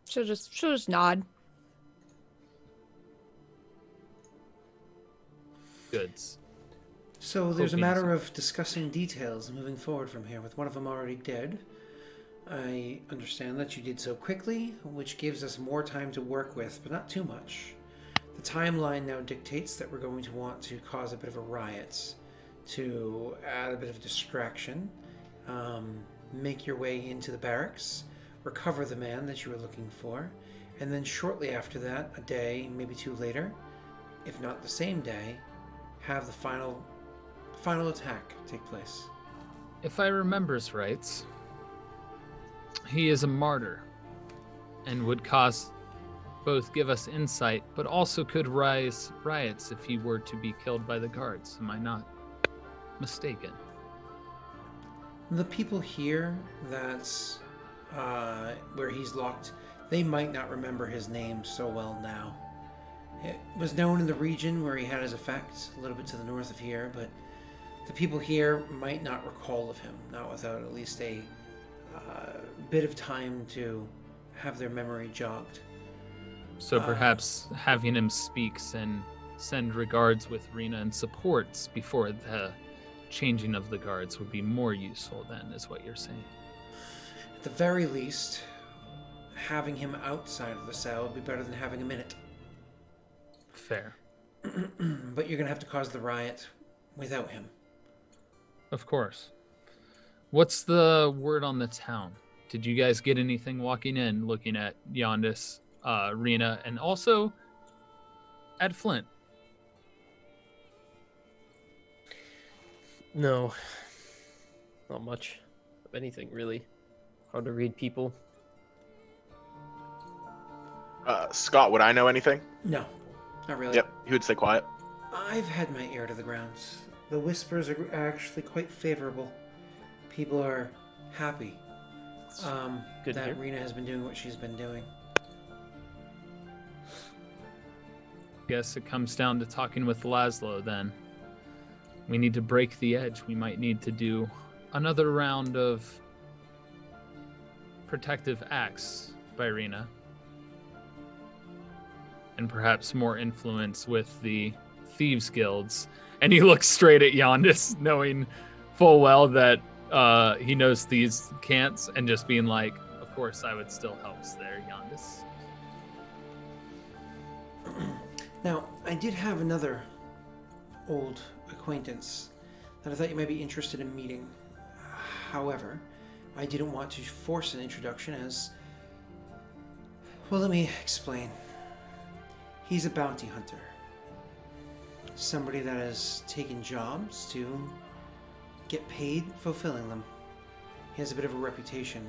She'll just nod. Goods. So there's a Hoping matter so. of discussing details moving forward from here. With one of them already dead, I understand that you did so quickly, which gives us more time to work with, but not too much. The timeline now dictates that we're going to want to cause a bit of a riot, to add a bit of distraction, make your way into the barracks, recover the man that you were looking for, and then shortly after that, a day, maybe two later, if not the same day, have the final attack take place. If I remembers right, he is a martyr and would give us insight, but also could rise riots if he were to be killed by the guards. Am I not mistaken? The people here that's where he's locked, they might not remember his name so well now. It was known in the region where he had his effect, a little bit to the north of here, but the people here might not recall of him, not without at least a bit of time to have their memory jogged. So perhaps having him speaks and send regards with Rena and supports before the changing of the guards would be more useful then, is what you're saying. At the very least, having him outside of the cell would be better than having him in it. Fair. But you're going to have to cause the riot without him. Of course. What's the word on the town? Did you guys get anything walking in, looking at Yondis, Rena, and also at Flint? No. Not much of anything, really. Hard to read people. Scott, would I know anything? No, not really. Yep, he would stay quiet. I've had my ear to the ground. The whispers are actually quite favorable. People are happy Good to that hear. Rena has been doing what she's been doing. Guess it comes down to talking with Laszlo then. We need to break the edge. We might need to do another round of protective acts by Rena. And perhaps more influence with the Thieves Guilds. And he looks straight at Yondis, knowing full well that he knows thieves can't, and just being like, of course I would still help there, Yondis. Now, I did have another old acquaintance that I thought you might be interested in meeting. However, I didn't want to force an introduction as... Well, let me explain. He's a bounty hunter. Somebody that has taken jobs to get paid fulfilling them. He has a bit of a reputation.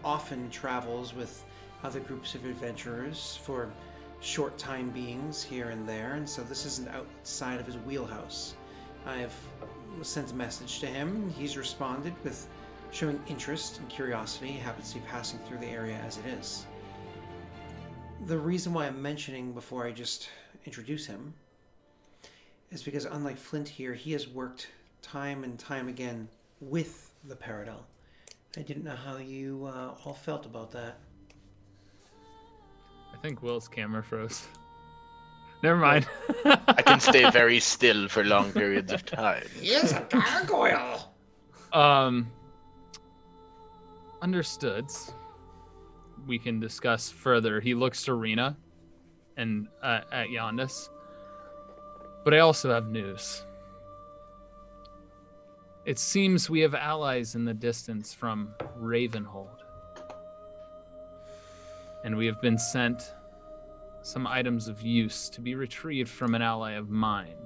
Often travels with other groups of adventurers for short time beings here and there, and so this isn't outside of his wheelhouse. I've sent a message to him. He's responded with showing interest and curiosity. He happens to be passing through the area as it is. The reason why I'm mentioning before I just introduce him is because unlike Flint here, he has worked time and time again with the Peredhel. I didn't know how you all felt about that. I think Will's camera froze. Never mind. I can stay very still for long periods of time. He is a gargoyle! Understood. We can discuss further. He looks to Rena and at Yondis. But I also have news. It seems we have allies in the distance from Ravenhold. And we have been sent some items of use to be retrieved from an ally of mine.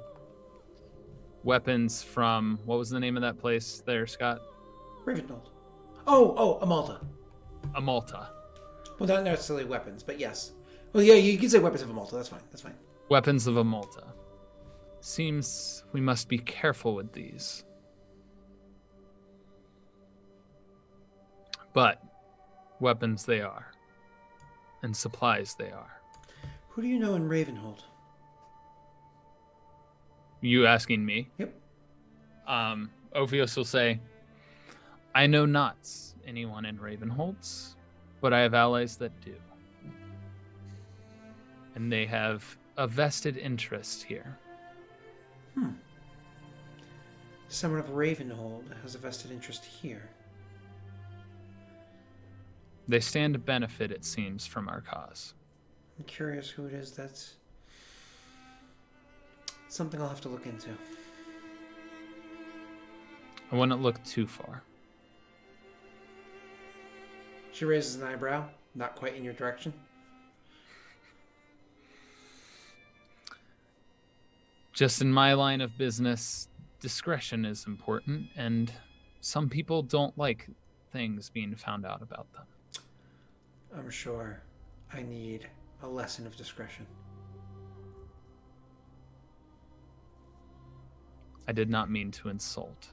Weapons from, what was the name of that place there, Scott? Ravenhold. Oh, Amalta. Amalta. Well, not necessarily weapons, but yes. Well, yeah, you can say weapons of Amalta. That's fine. Weapons of Amalta. Seems we must be careful with these. But weapons they are. And supplies they are. Who do you know in Ravenhold? You asking me? Yep. Ophios will say, I know not anyone in Ravenholds, but I have allies that do. And they have a vested interest here. Someone of Ravenhold has a vested interest here. They stand to benefit, it seems, from our cause. I'm curious who it is. That's something I'll have to look into. I wouldn't look too far. She raises an eyebrow, not quite in your direction. Just in my line of business, discretion is important, and some people don't like things being found out about them. I'm sure I need a lesson of discretion. I did not mean to insult,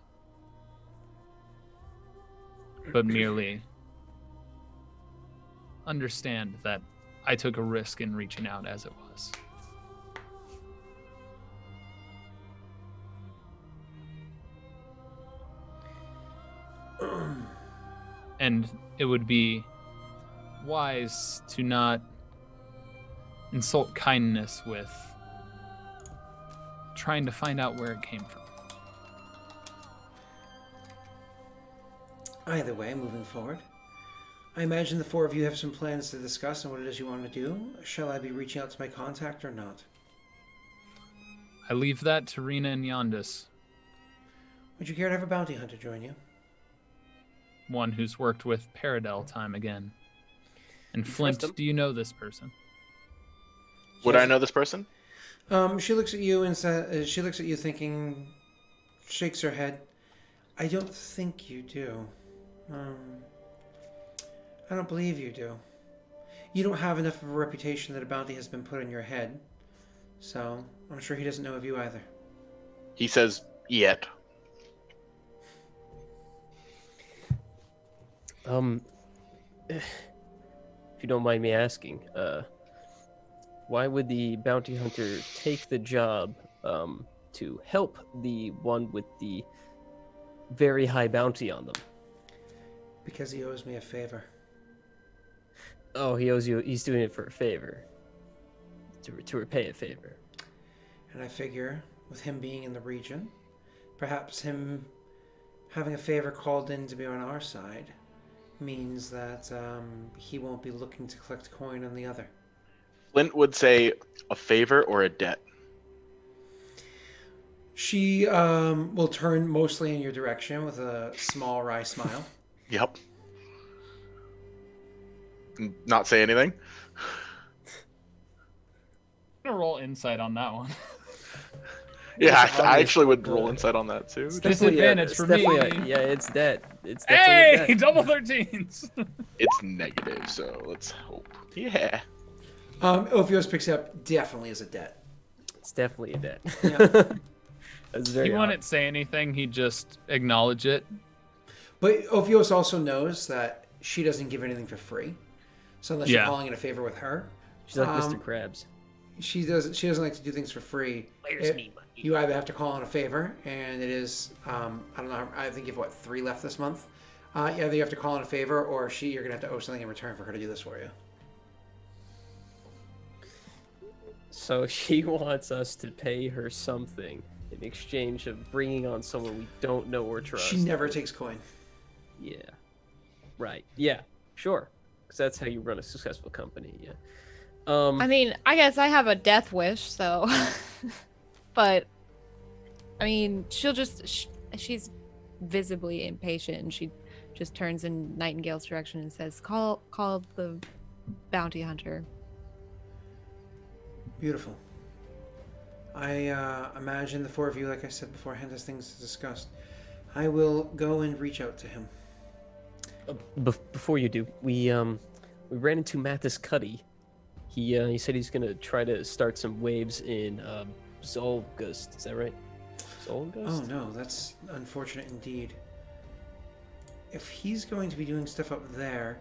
but merely understand that I took a risk in reaching out as it was. And it would be wise to not insult kindness with trying to find out where it came from. Either way, moving forward, I imagine the four of you have some plans to discuss on what it is you want to do. Shall I be reaching out to my contact or not? I leave that to Rena and Yondis, Would you care to have a bounty hunter join you? one who's worked with Peredhel time again. And Flint, Trust him? do you know this person? Would I know this person? She looks at you and says, she looks at you thinking, shakes her head. I don't think you do. I don't believe you do. You don't have enough of a reputation that a bounty has been put on your head. So, I'm sure he doesn't know of you either. He says, yet. If you don't mind me asking, why would the bounty hunter take the job to help the one with the very high bounty on them? Because he owes me a favor. Oh, he owes you. He's doing it for a favor. To repay a favor. And I figure, with him being in the region, perhaps him having a favor called in to be on our side means that he won't be looking to collect coin on the other. Flint would say a favor or a debt. She will turn mostly in your direction with a small wry smile. Yep. Not say anything. I'm gonna roll insight on that one. Yeah, It's I obvious. actually would roll insight on that too. It's Disadvantage for me. Yeah, it's dead. It's definitely Hey, double 13s. It's negative, so let's hope. Yeah. Ophios picks up, definitely is a debt. It's definitely a debt. Yeah. That's very He odd. wouldn't say anything. He'd just acknowledge it. But Ophios also knows that she doesn't give anything for free. So unless you're Yeah. calling in a favor with her, She's like Mr. Krabs. she doesn't like to do things for free. Where's me money? You either have to call in a favor, and it is I don't know. I think you have 3 left this month. Either you have to call in a favor, or you're gonna have to owe something in return for her to do this for you. So she wants us to pay her something in exchange of bringing on someone we don't know or trust. She never takes coin. Yeah. Right. Yeah. Sure. Because that's how you run a successful company. Yeah. I mean, I guess I have a death wish, so. But, I mean, she's visibly impatient, and she just turns in Nightingale's direction and says, "Call the bounty hunter." Beautiful. I imagine the 4 of you, like I said beforehand, has things to discuss. I will go and reach out to him. Before you do, we ran into Mathis Cuddy. He said he's gonna try to start some waves in Zolgust. Is that right? Zolgust? Oh no, that's unfortunate indeed. If he's going to be doing stuff up there,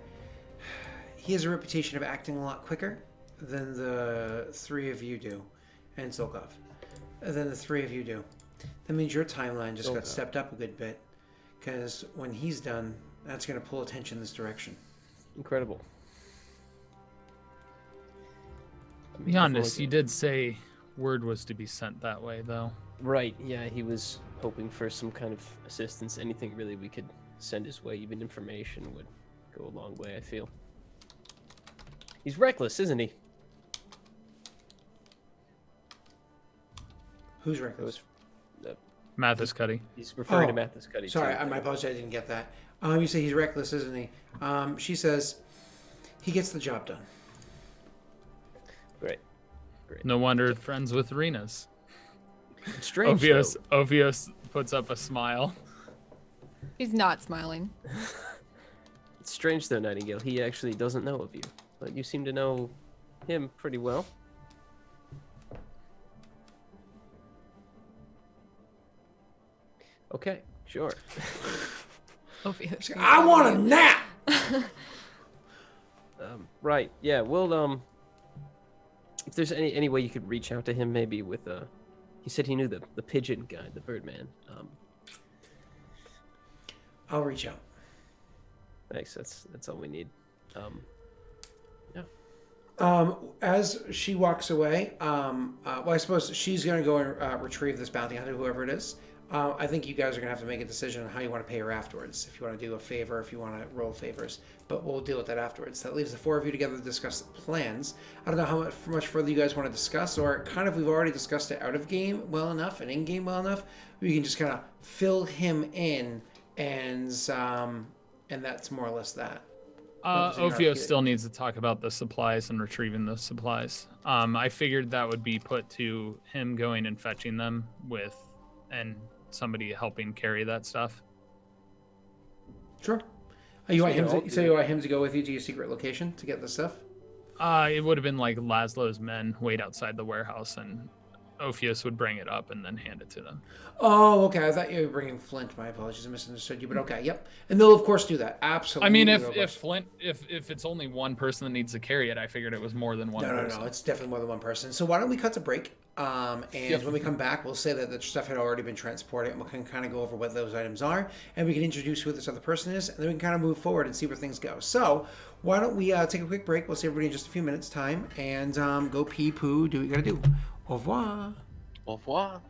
he has a reputation of acting a lot quicker than the 3 of you do, and Zolkov. Than the 3 of you do. That means your timeline just got stepped up a good bit, because when he's done, that's going to pull attention this direction. Incredible. Be honest, you did say word was to be sent that way, though. Right. Yeah, he was hoping for some kind of assistance. Anything really we could send his way, even information, would go a long way. I feel. He's reckless, isn't he? Who's It reckless? was, Mathis Cuddy. he's referring to Oh, Mathis Cuddy. Sorry, too. my apologies, I didn't get that. You say he's reckless, isn't he? She says he gets the job done. Great. No wonder friends with Rena's. Strange. Ovios puts up a smile. He's not smiling. It's strange though, Nightingale. He actually doesn't know of you, but you seem to know him pretty well. Okay, sure. Obviously. I want a nap! Right. Yeah. We'll if there's any way you could reach out to him, maybe with he said he knew the pigeon guy, the Birdman. I'll reach out. Thanks. That's all we need. Yeah. As she walks away, well, I suppose she's going to go and retrieve this bounty hunter, whoever it is. I think you guys are going to have to make a decision on how you want to pay her afterwards. If you want to do a favor, if you want to roll favors. But we'll deal with that afterwards. That leaves the 4 of you together to discuss plans. I don't know how much further you guys want to discuss, or kind of we've already discussed it out of game well enough and in game well enough. We can just kind of fill him in, and that's more or less that. Ophio still needs to talk about the supplies and retrieving the supplies. I figured that would be put to him going and fetching them and somebody helping carry that stuff. Sure. You want him to go with you to your secret location to get the stuff? It would have been like Laszlo's men wait outside the warehouse, and Ophius would bring it up and then hand it to them. Oh, okay. I thought you were bringing Flint. My apologies, I misunderstood you. But okay, yep. And they'll of course do that. Absolutely. I mean, if it's only one person that needs to carry it, I figured it was more than one person. No, it's definitely more than one person. So why don't we cut to break? When we come back, we'll say that the stuff had already been transported, and we can kind of go over what those items are, and we can introduce who this other person is, and then we can kind of move forward and see where things go. So why don't we take a quick break? We'll see everybody in just a few minutes' time, and go pee, poo, do what you gotta do. Au revoir. Au revoir.